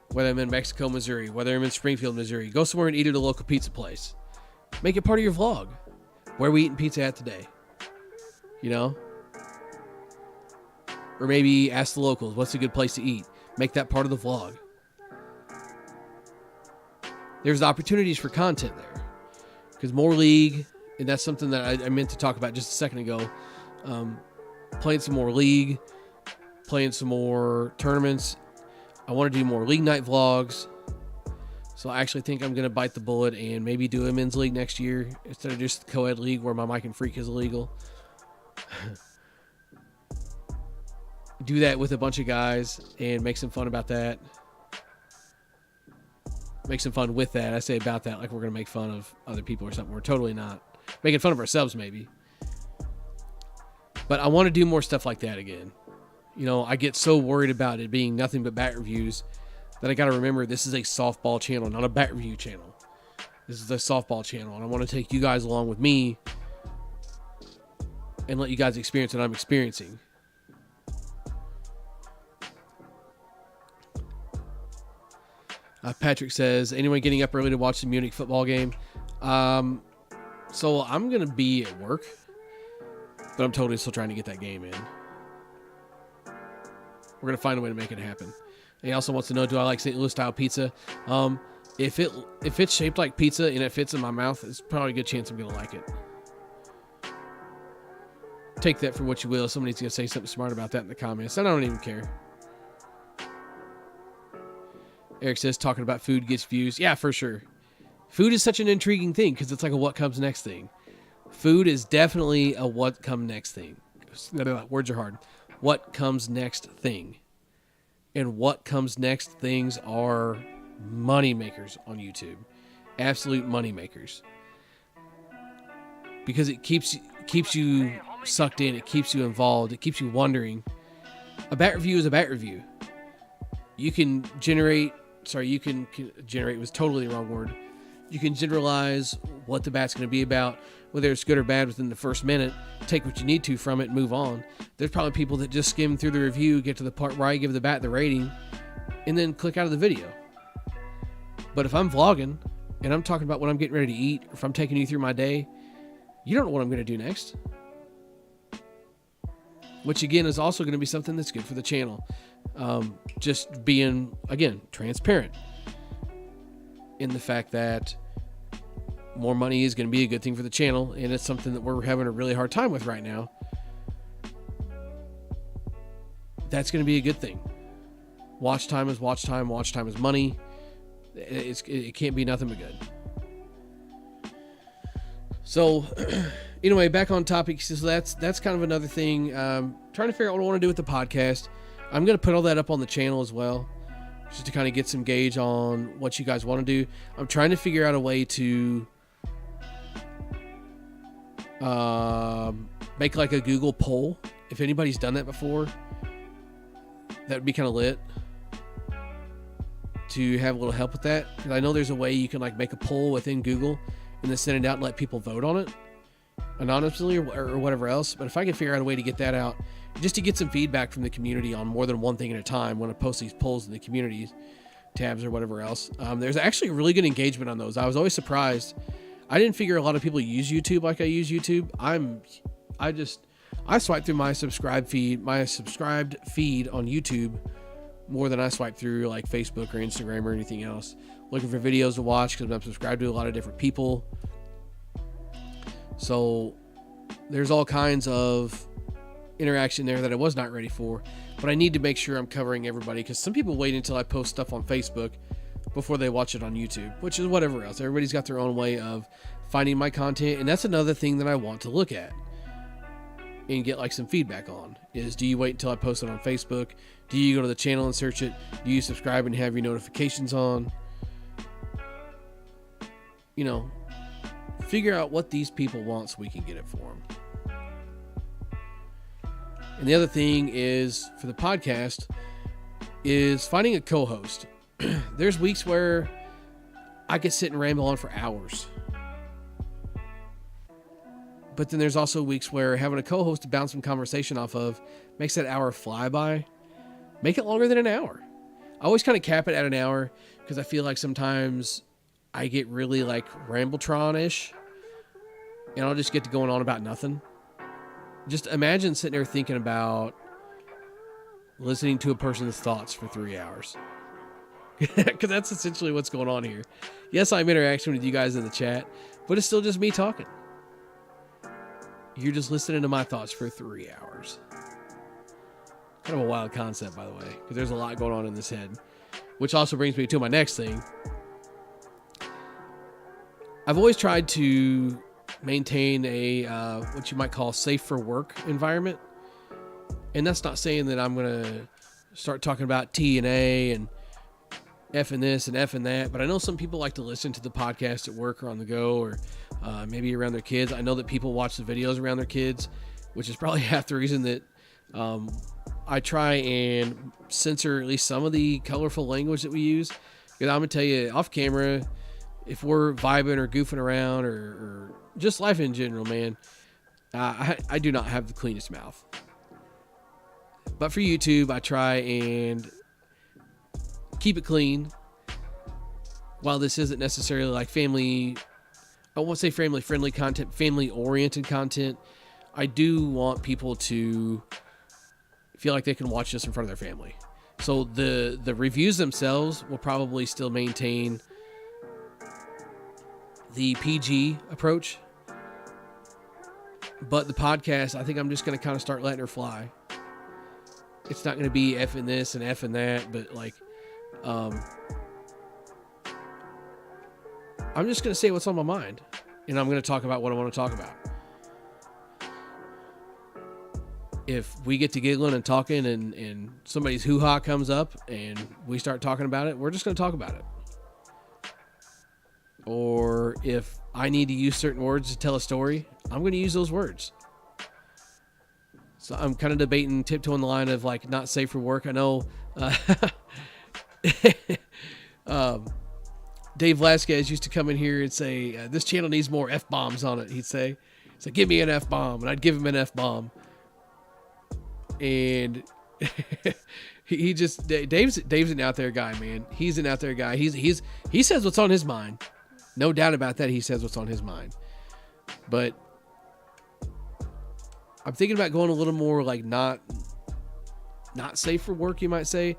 S1: Whether I'm in Mexico, Missouri, whether I'm in Springfield, Missouri, go somewhere and eat at a local pizza place. Make it part of your vlog. Where are we eating pizza at today? You know? Or maybe ask the locals, what's a good place to eat? Make that part of the vlog. There's opportunities for content there. Because more League, and that's something that I meant to talk about just a second ago. Playing some more League, playing some more tournaments. I want to do more League Night vlogs. So I actually think I'm going to bite the bullet and maybe do a men's league next year instead of just the co-ed league where my mic and freak is illegal. Do that with a bunch of guys and make some fun about that. Make some fun with that. I say about that like we're going to make fun of other people or something. We're totally not. Making fun of ourselves maybe. But I want to do more stuff like that again. You know, I get so worried about it being nothing but bat reviews that I got to remember this is a softball channel, not a bat review channel. This is a softball channel, and I want to take you guys along with me and let you guys experience what I'm experiencing. Patrick says, anyone getting up early to watch the Munich football game? So I'm going to be at work, but I'm totally still trying to get that game in. We're going to find a way to make it happen. He also wants to know, do I like St. Louis style pizza? If it's shaped like pizza and it fits in my mouth, it's probably a good chance I'm going to like it. Take that for what you will. Somebody's going to say something smart about that in the comments. I don't even care. Eric says, talking about food gets views. Yeah, for sure. Food is such an intriguing thing because it's like a what comes next thing. Food is definitely a what comes next thing. Words are hard. What comes next thing. And what comes next things are money makers on YouTube. Absolute money makers. Because it keeps you sucked in. It keeps you involved. It keeps you wondering. A bat review is a bat review. You can generate was totally the wrong word. You can generalize what the bat's going to be about, whether it's good or bad within the first minute. Take what you need to from it and move on. There's probably people that just skim through the review, get to the part where I give the bat the rating, and then click out of the video. But if I'm vlogging and I'm talking about what I'm getting ready to eat, or if I'm taking you through my day, you don't know what I'm going to do next. Which again is also going to be something that's good for the channel. Just being, again, transparent in the fact that more money is going to be a good thing for the channel, and it's something that we're having a really hard time with right now. That's going to be a good thing. Watch time is watch time. Watch time is money. It can't be nothing but good. So, anyway, back on topic. So that's kind of another thing. Trying to figure out what I want to do with the podcast. I'm going to put all that up on the channel as well, just to kind of get some gauge on what you guys want to do. I'm trying to figure out a way to make like a Google poll. If anybody's done that before, that would be kind of lit to have a little help with that. Because I know there's a way you can like make a poll within Google and then send it out and let people vote on it anonymously or whatever else. But if I can figure out a way to get that out, just to get some feedback from the community on more than one thing at a time when I post these polls in the community tabs or whatever else. There's actually really good engagement on those. I was always surprised. I didn't figure a lot of people use YouTube like I use YouTube. I swipe through my subscribed feed on YouTube more than I swipe through like Facebook or Instagram or anything else. Looking for videos to watch because I'm subscribed to a lot of different people. So there's all kinds of interaction there that I was not ready for, but I need to make sure I'm covering everybody because some people wait until I post stuff on Facebook before they watch it on YouTube, which is whatever else. Everybody's got their own way of finding my content, and that's another thing that I want to look at and get like some feedback on is, do you wait until I post it on Facebook? Do you go to the channel and search it? Do you subscribe and have your notifications on? you know, figure out what these people want so we can get it for them. And the other thing is, for the podcast, is finding a co-host. There's weeks where I could sit and ramble on for hours. But then there's also weeks where having a co-host to bounce some conversation off of makes that hour fly by. Make it longer than an hour. I always kind of cap it at an hour because I feel like sometimes I get really like Rambletron-ish and I'll just get to going on about nothing. Just imagine sitting there thinking about listening to a person's thoughts for 3 hours. Because that's essentially what's going on here. Yes, I'm interacting with you guys in the chat, but it's still just me talking. You're just listening to my thoughts for 3 hours. Kind of a wild concept, by the way, because there's a lot going on in this head. Which also brings me to my next thing. I've always tried to maintain a what you might call safe for work environment. And that's not saying that I'm going to start talking about T and A and F and this and F and that. But I know some people like to listen to the podcast at work or on the go or maybe around their kids. I know that people watch the videos around their kids, which is probably half the reason that I try and censor at least some of the colorful language that we use. Because I'm going to tell you, off camera, if we're vibing or goofing around or just life in general, man, I do not have the cleanest mouth. But for YouTube, I try and keep it clean. While this isn't necessarily like family, I won't say family friendly content, family oriented content, I do want people to feel like they can watch this in front of their family. So the reviews themselves will probably still maintain the PG approach. But the podcast, I think I'm just going to kind of start letting her fly. It's not going to be F and this and F and that, but like, I'm just going to say what's on my mind, and I'm going to talk about what I want to talk about. If we get to giggling and talking and somebody's hoo-ha comes up and we start talking about it, we're just going to talk about it. Or if I need to use certain words to tell a story, I'm going to use those words. So I'm kind of debating, tiptoeing the line of like not safe for work. I know Dave Velasquez used to come in here and say, this channel needs more F-bombs on it. He'd say, give me an F-bomb. And I'd give him an F-bomb. And he just, Dave's an out there guy, man. He's an out there guy. He says what's on his mind. No doubt about that. He says what's on his mind. But I'm thinking about going a little more like not safe for work, you might say.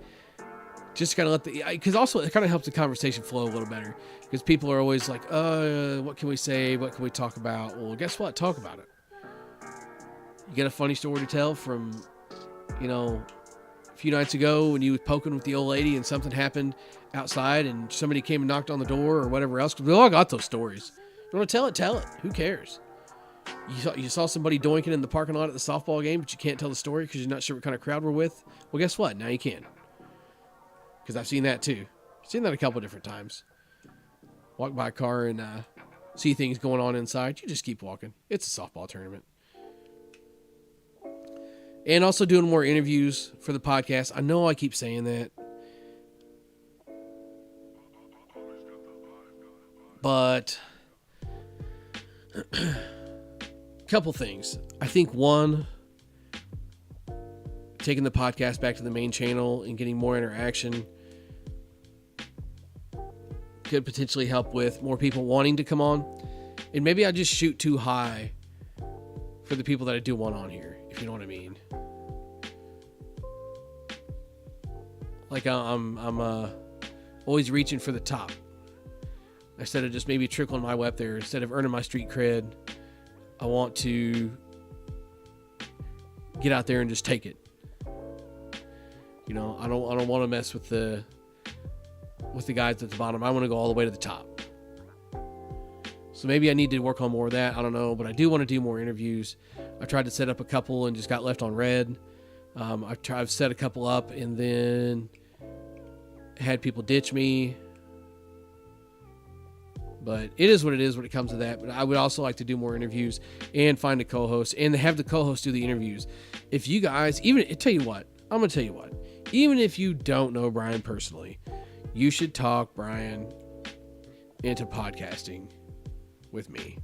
S1: Just kind of because also it kind of helps the conversation flow a little better. Because people are always like, what can we say? What can we talk about? Well, guess what? Talk about it. You got a funny story to tell from, a few nights ago when you was poking with the old lady and something happened outside and somebody came and knocked on the door or whatever else. We all got those stories. You want to tell it? Tell it. Who cares? You saw somebody doinking in the parking lot at the softball game, but you can't tell the story because you're not sure what kind of crowd we're with. Well, guess what? Now you can. Because I've seen that too. I've seen that a couple different times. Walk by a car and see things going on inside. You just keep walking. It's a softball tournament. And also doing more interviews for the podcast. I know I keep saying that. But couple things. I think one, taking the podcast back to the main channel and getting more interaction could potentially help with more people wanting to come on. And maybe I just shoot too high for the people that I do want on here, if you know what I mean. Like I'm always reaching for the top instead of just maybe trickling my way up there. Instead of earning my street cred, I want to get out there and just take it. I don't want to mess with the guys at the bottom. I want to go all the way to the top. So maybe I need to work on more of that. I don't know, but I do want to do more interviews. I tried to set up a couple and just got left on red. I've set a couple up and then had people ditch me. But it is what it is when it comes to that. But I would also like to do more interviews and find a co-host and have the co-host do the interviews. If you guys, I'm going to tell you what, even if you don't know Brian personally, you should talk Brian into podcasting with me.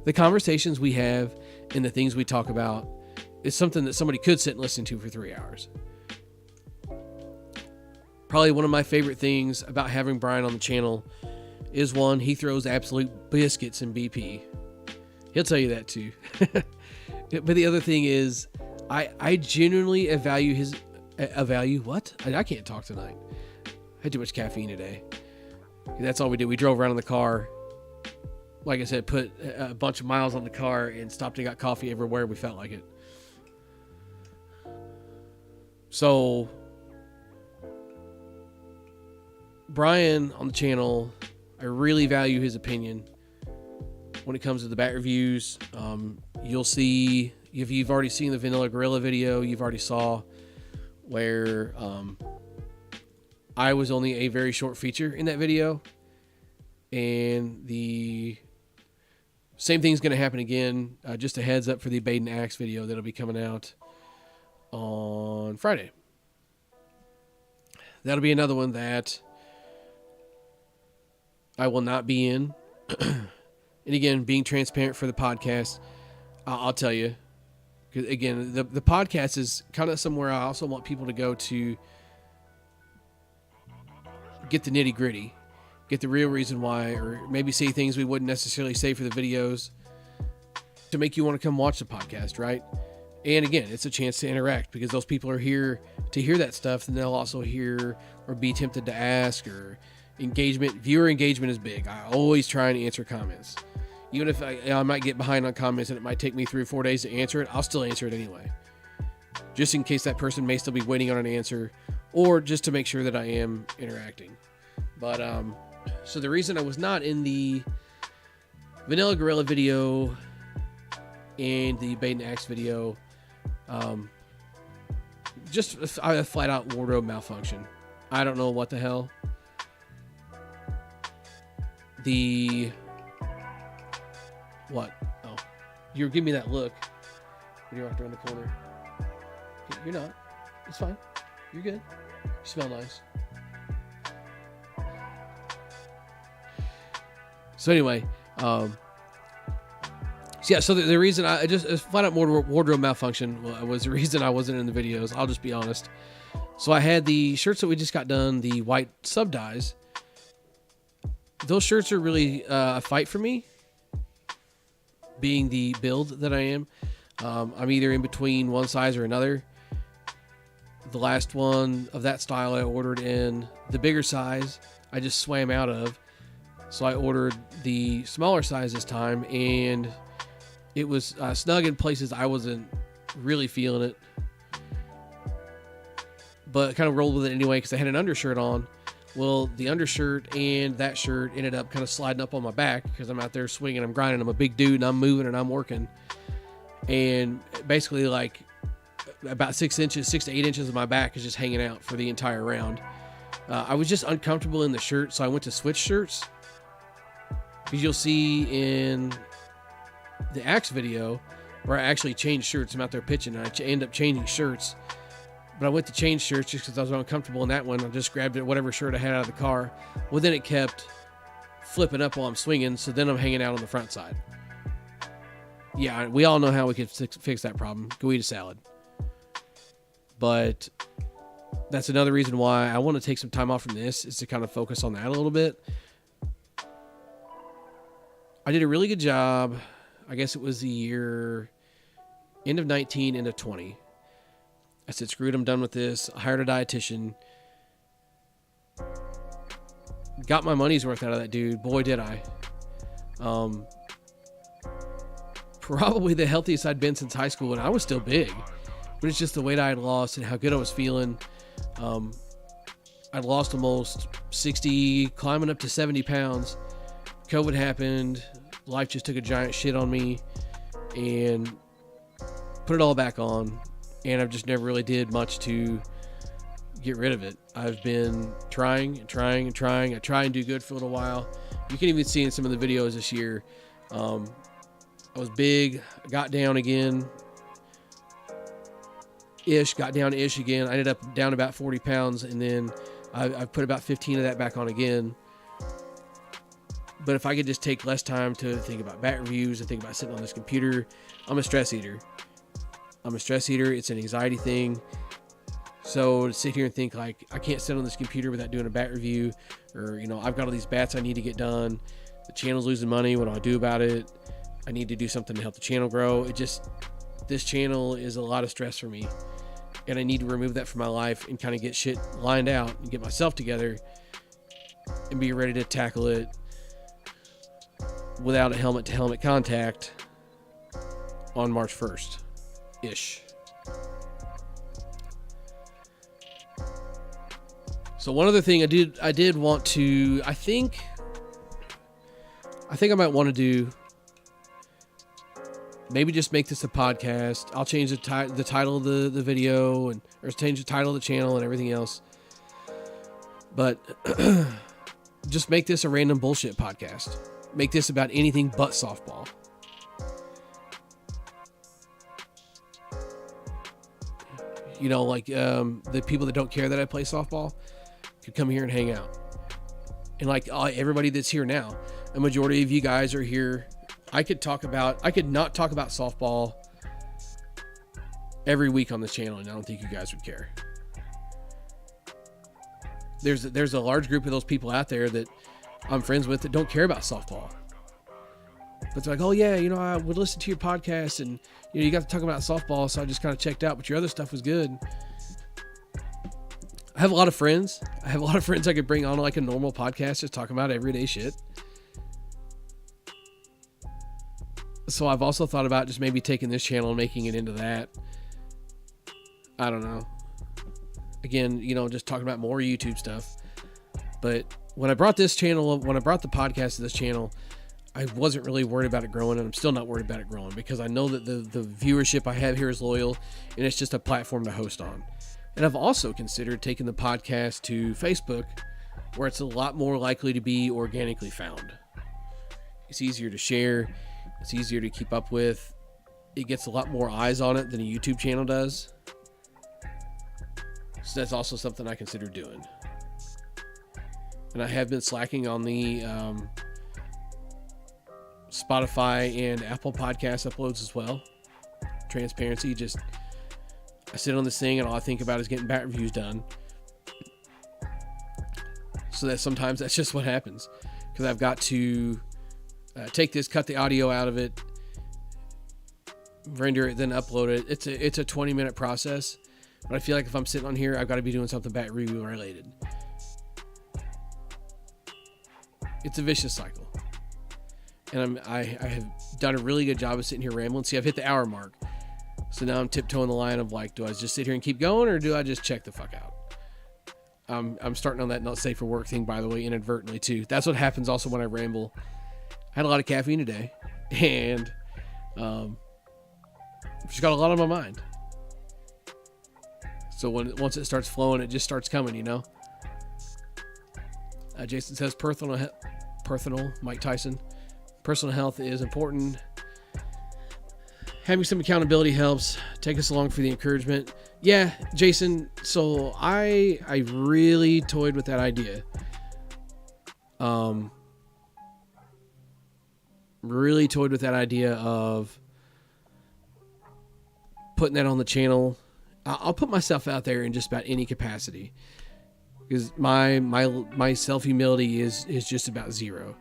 S1: The conversations we have and the things we talk about is something that somebody could sit and listen to for 3 hours. Probably one of my favorite things about having Brian on the channel is, one, he throws absolute biscuits in BP. He'll tell you that too. But the other thing is, I genuinely value what? I can't talk tonight. I had too much caffeine today. That's all we did. We drove around in the car. Like I said, put a bunch of miles on the car and stopped and got coffee everywhere we felt like it. So, Brian on the channel, I really value his opinion when it comes to the bat reviews. You'll see, if you've already seen the Vanilla Gorilla video, you've already saw where I was only a very short feature in that video. And the same thing's going to happen again. Just a heads up for the Baden Axe video that'll be coming out on Friday. That'll be another one that I will not be in. And again, being transparent for the podcast, I'll tell you. Because again, the podcast is kind of somewhere I also want people to go to get the nitty gritty, get the real reason why, or maybe say things we wouldn't necessarily say for the videos to make you want to come watch the podcast, right? And again, it's a chance to interact because those people are here to hear that stuff, and they'll also hear or be tempted to ask, or viewer engagement is big. I always try and answer comments. Even if I might get behind on comments and it might take me 3 or 4 days to answer it, I'll still answer it anyway. Just in case that person may still be waiting on an answer, or just to make sure that I am interacting. But, so the reason I was not in the Vanilla Gorilla video and the Baden Axe video, just a flat out wardrobe malfunction. I don't know what the hell. What? Oh, you're giving me that look when you walked around the corner. You're not. It's fine. You're good. You smell nice. So anyway, so the reason I just flat out wardrobe malfunction was the reason I wasn't in the videos. I'll just be honest. So I had the shirts that we just got done, the white sub dyes. Those shirts are really a fight for me, being the build that I am. I'm either in between one size or another. The last one of that style I ordered in the bigger size. I just swam out of. So I ordered the smaller size this time, and it was snug in places I wasn't really feeling it. But kind of rolled with it anyway because I had an undershirt on. Well, the undershirt and that shirt ended up kind of sliding up on my back because I'm out there swinging, I'm grinding, I'm a big dude, and I'm moving and I'm working. And basically, like, about 6 to 8 inches of my back is just hanging out for the entire round. I was just uncomfortable in the shirt, so I went to switch shirts. Because you'll see in the Axe video where I actually changed shirts. I'm out there pitching, and I end up changing shirts. But I went to change shirts just because I was uncomfortable in that one. I just grabbed it, whatever shirt I had out of the car. Well, then it kept flipping up while I'm swinging, so then I'm hanging out on the front side. Yeah, we all know how we could fix that problem. Go eat a salad. But that's another reason why I want to take some time off from this, is to kind of focus on that a little bit. I did a really good job. I guess it was the year end of 19, end of 20. I said, screw it, I'm done with this. I hired a dietitian. Got my money's worth out of that dude. Boy, did I. Probably the healthiest I'd been since high school, and I was still big. But it's just the weight I had lost and how good I was feeling. I'd lost almost 60, climbing up to 70 pounds. COVID happened. Life just took a giant shit on me and put it all back on. And I just never really did much to get rid of it. I've been trying and trying and trying. I try and do good for a little while. You can even see in some of the videos this year. I was big, got down again. Got down ish again. I ended up down about 40 pounds, and then I've put about 15 of that back on again. But if I could just take less time to think about bat reviews and think about sitting on this computer, I'm a stress eater. It's an anxiety thing. So to sit here and think like, I can't sit on this computer without doing a bat review, or, I've got all these bats I need to get done. The channel's losing money. What do I do about it? I need to do something to help the channel grow. This channel is a lot of stress for me, and I need to remove that from my life and kind of get shit lined out and get myself together and be ready to tackle it without a helmet to helmet contact on March 1st ish. So one other thing I did want to, I think I might want to do, maybe just make this a podcast. I'll change the title of the video or change the title of the channel and everything else. But just make this a random bullshit podcast. Make this about anything but softball. The people that don't care that I play softball could come here and hang out. And everybody that's here now, a majority of you guys are here. I could not talk about softball every week on this channel, and I don't think you guys would care. There's a large group of those people out there that I'm friends with that don't care about softball. But it's like, oh yeah, I would listen to your podcast, and you got to talk about softball, so I just kind of checked out, but your other stuff was good. I have a lot of friends. I could bring on like a normal podcast, just talking about everyday shit. So I've also thought about just maybe taking this channel and making it into that. I don't know. Again, just talking about more YouTube stuff. But when I brought the podcast to this channel, I wasn't really worried about it growing, and I'm still not worried about it growing, because I know that the viewership I have here is loyal, and it's just a platform to host on. And I've also considered taking the podcast to Facebook, where it's a lot more likely to be organically found. It's easier to share. It's easier to keep up with. It gets a lot more eyes on it than a YouTube channel does. So that's also something I consider doing. And I have been slacking on the Spotify and Apple podcast uploads as well. Transparency, I sit on this thing and all I think about is getting bat reviews done. So that sometimes that's just what happens, because I've got to take this, cut the audio out of it, render it, then upload it. It's a 20-minute process, but I feel like if I'm sitting on here, I've got to be doing something bat review related. It's a vicious cycle, and I have done a really good job of sitting here rambling. See, I've hit the hour mark, so now I'm tiptoeing the line of like, do I just sit here and keep going, or do I just check the fuck out? I'm starting on that not safe for work thing, by the way, inadvertently too. That's what happens also when I ramble. I had a lot of caffeine today, and just got a lot on my mind. So once it starts flowing, it just starts coming, Jason says personal, Mike Tyson. Personal health is important. Having some accountability helps. Take us along for the encouragement. Yeah, Jason. So I really toyed with that idea. Really toyed with that idea of putting that on the channel. I'll put myself out there in just about any capacity, because my self-humility is just about zero.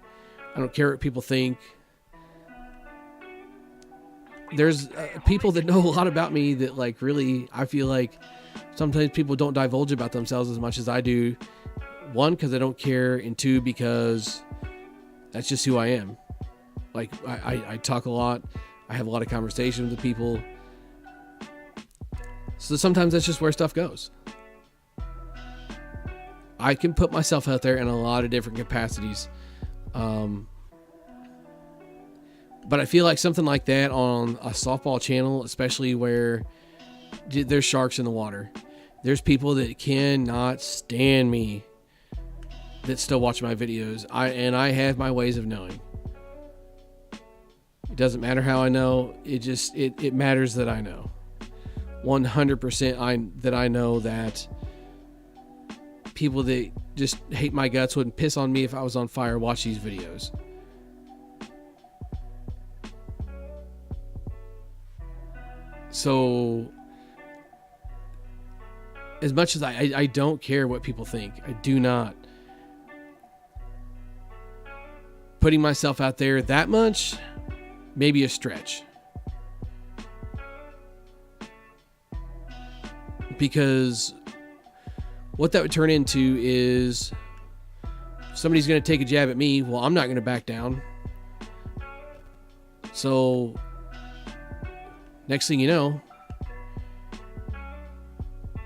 S1: I don't care what people think. There's people that know a lot about me that really, I feel like sometimes people don't divulge about themselves as much as I do. One, because I don't care, and two, because that's just who I am. I talk a lot. I have a lot of conversations with people. So sometimes that's just where stuff goes. I can put myself out there in a lot of different capacities. But I feel like something like that on a softball channel, especially where there's sharks in the water, There's people that cannot stand me that still watch my videos. I have my ways of knowing. It doesn't matter how I know. It matters that I know. 100% that I know that people that just hate my guts wouldn't piss on me if I was on fire watch these videos. So as much as I don't care what people think, I do not. Putting myself out there that much, maybe a stretch. Because what that would turn into is somebody's going to take a jab at me. Well, I'm not going to back down. So next thing you know,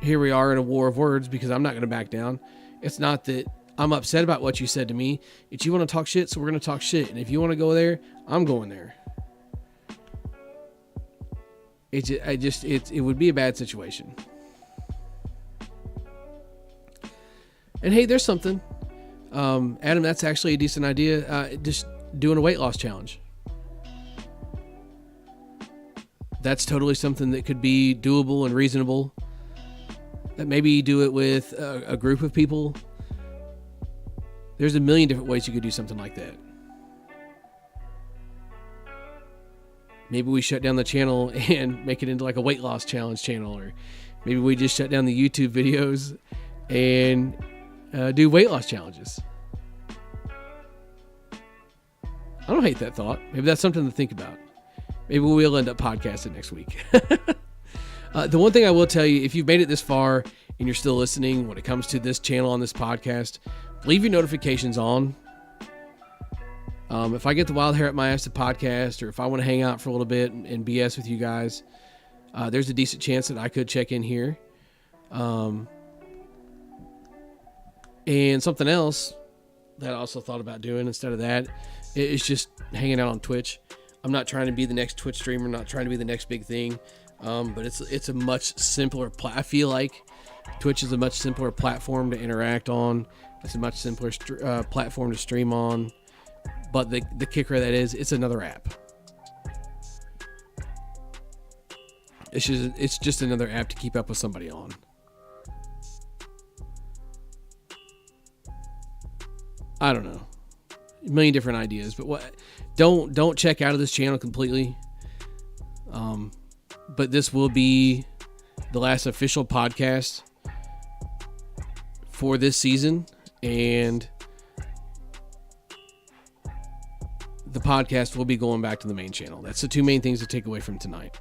S1: here we are in a war of words because I'm not going to back down. It's not that I'm upset about what you said to me. It's you want to talk shit, so we're going to talk shit. And if you want to go there, I'm going there. It would be a bad situation. And hey, there's something. Adam, that's actually a decent idea. Just doing a weight loss challenge. That's totally something that could be doable and reasonable. That maybe you do it with a group of people. There's a million different ways you could do something like that. Maybe we shut down the channel and make it into like a weight loss challenge channel, or maybe we just shut down the YouTube videos and do weight loss challenges. I don't hate that thought. Maybe that's something to think about. Maybe we'll end up podcasting next week. The one thing I will tell you, if you've made it this far and you're still listening when it comes to this channel on this podcast, leave your notifications on. If I get the Wild Hair Up My Ass to podcast, or if I want to hang out for a little bit and BS with you guys, there's a decent chance that I could check in here. And something else that I also thought about doing instead of that is just hanging out on Twitch. I'm not trying to be the next Twitch streamer, not trying to be the next big thing. But it's a much simpler I feel like Twitch is a much simpler platform to interact on. It's a much simpler platform to stream on. But the kicker of that is it's another app. It's just another app to keep up with somebody on. I don't know. A million different ideas, but don't check out of this channel completely. But this will be the last official podcast for this season, and the podcast will be going back to the main channel. That's the two main things to take away from tonight.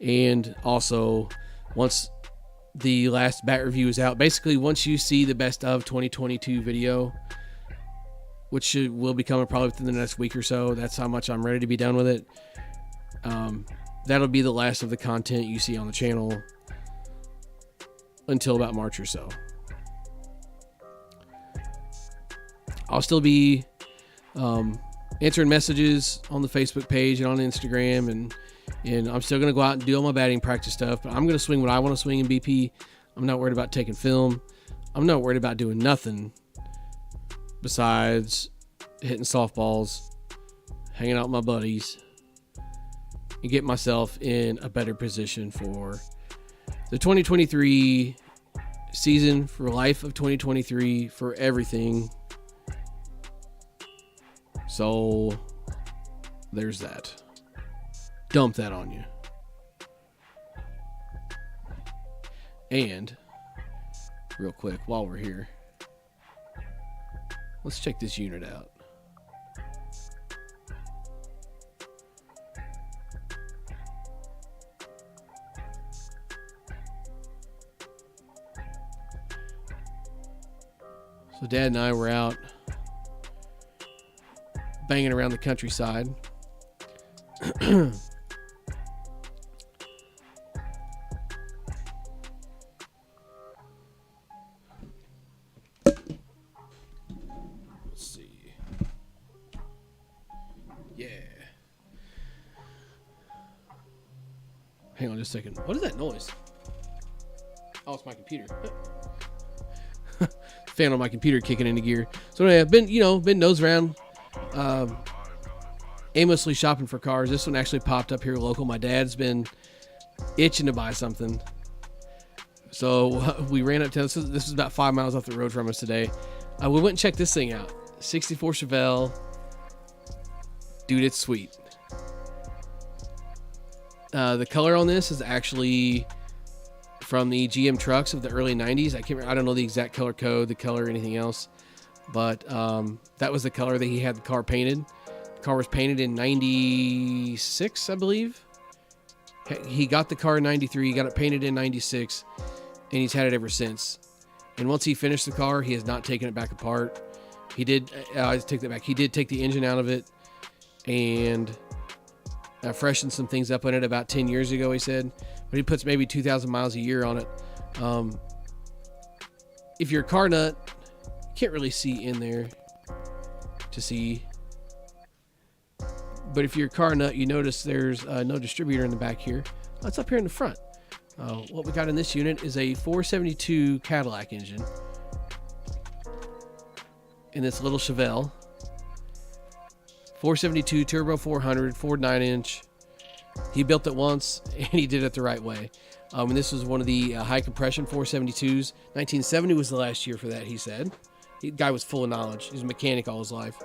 S1: And also, once the last bat review is out, basically once you see the best of 2022 video, which will be coming probably within the next week or so, that's how much I'm ready to be done with it. That'll be the last of the content you see on the channel until about March or so. I'll still be answering messages on the Facebook page and on Instagram, and I'm still going to go out and do all my batting practice stuff, but I'm going to swing what I want to swing in BP. I'm not worried about taking film. I'm not worried about doing nothing besides hitting softballs, hanging out with my buddies, and get myself in a better position for the 2023 season, for life of 2023, for everything. So there's that. Dump that on you. And real quick, while we're here, let's check this unit out. So Dad and I were out banging around the countryside. Let's see. Yeah. Hang on just a second. What is that noise? Oh, it's my computer. Fan on my computer kicking into gear. So anyway, I've been nose around, aimlessly shopping for cars. This one actually popped up here local. My dad's been itching to buy something. So we ran up to this is about 5 miles off the road from us today. We went and checked this thing out. 64 Chevelle. Dude, it's sweet. The color on this is actually from the GM trucks of the early 90s. I don't know the exact color code, the color, or anything else. But that was the color that he had the car painted. The car was painted in 96, I believe. He got the car in 93. He got it painted in 96. And he's had it ever since. And once he finished the car, he has not taken it back apart. He did, I take that back. He did take the engine out of it and freshened some things up on it about 10 years ago, he said. But he puts maybe 2,000 miles a year on it. If you're a car nut, you can't really see in there to see. But if you're a car nut, you notice there's no distributor in the back here. That's up here in the front. What we got in this unit is a 472 Cadillac engine in this little Chevelle. 472 Turbo 400, Ford 9-inch. He built it once, and he did it the right way. And this was one of the high compression 472s. 1970 was the last year for that, he said. The guy was full of knowledge. He was a mechanic all his life.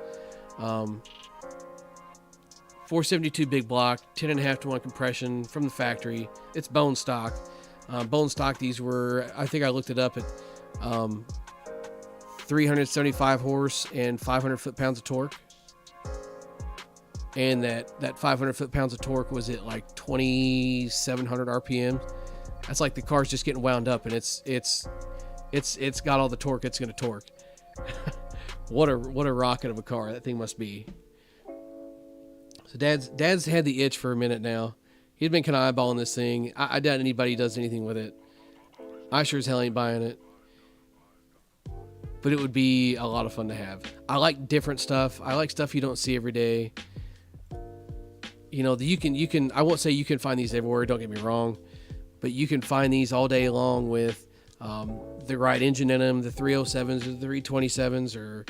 S1: 472 big block, 10.5 to 1 compression from the factory. It's bone stock. Bone stock, these were, I think I looked it up at 375 horse and 500 foot-pounds of torque. And that 500 foot-pounds of torque was at like 2,700 RPM. That's like the car's just getting wound up, and it's got all the torque it's going to torque. What a rocket of a car that thing must be. So Dad's had the itch for a minute now. He'd been kind of eyeballing this thing. I doubt anybody does anything with it. I sure as hell ain't buying it. But it would be a lot of fun to have. I like different stuff. I like stuff you don't see every day. You know, you can. I won't say you can find these everywhere. Don't get me wrong, but you can find these all day long with the right engine in them, the 307s or the 327s or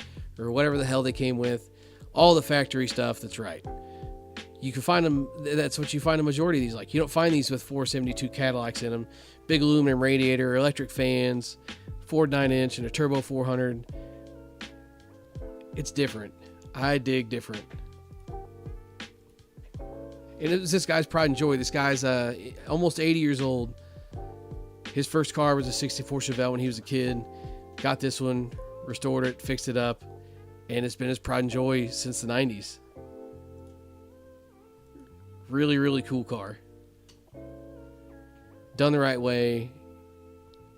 S1: whatever the hell they came with. All the factory stuff that's right. You can find them. That's what you find a majority of these. Like, you don't find these with 472 Cadillacs in them. Big aluminum radiator, electric fans, Ford 9-inch, and a turbo 400. It's different. I dig different. And it was this guy's pride and joy. This guy's almost 80 years old. His first car was a 64 Chevelle when he was a kid. Got this one, restored it, fixed it up, and it's been his pride and joy since the 90s. Really, really cool car. Done the right way.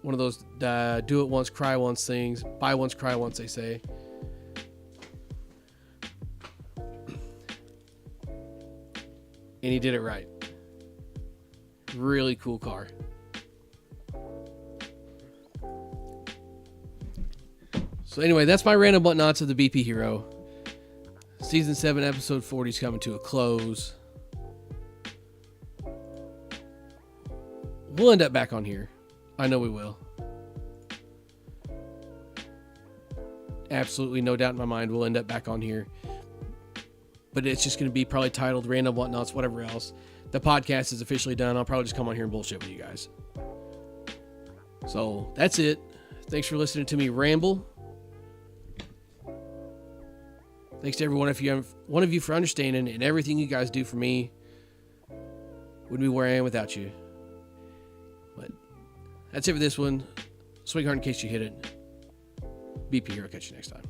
S1: One of those do it once, cry once things. Buy once, cry once, they say. And he did it right. Really cool car. So anyway, that's my random whatnots of the BP Hero. Season 7, episode 40 is coming to a close. We'll end up back on here. I know we will. Absolutely no doubt in my mind we'll end up back on here. But it's just going to be probably titled Random Whatnots, whatever else. The podcast is officially done. I'll probably just come on here and bullshit with you guys. So that's it. Thanks for listening to me ramble. Thanks to every one of you for understanding, and everything you guys do for me wouldn't be where I am without you. But that's it for this one. Swing hard in case you hit it. BP Hero. Catch you next time.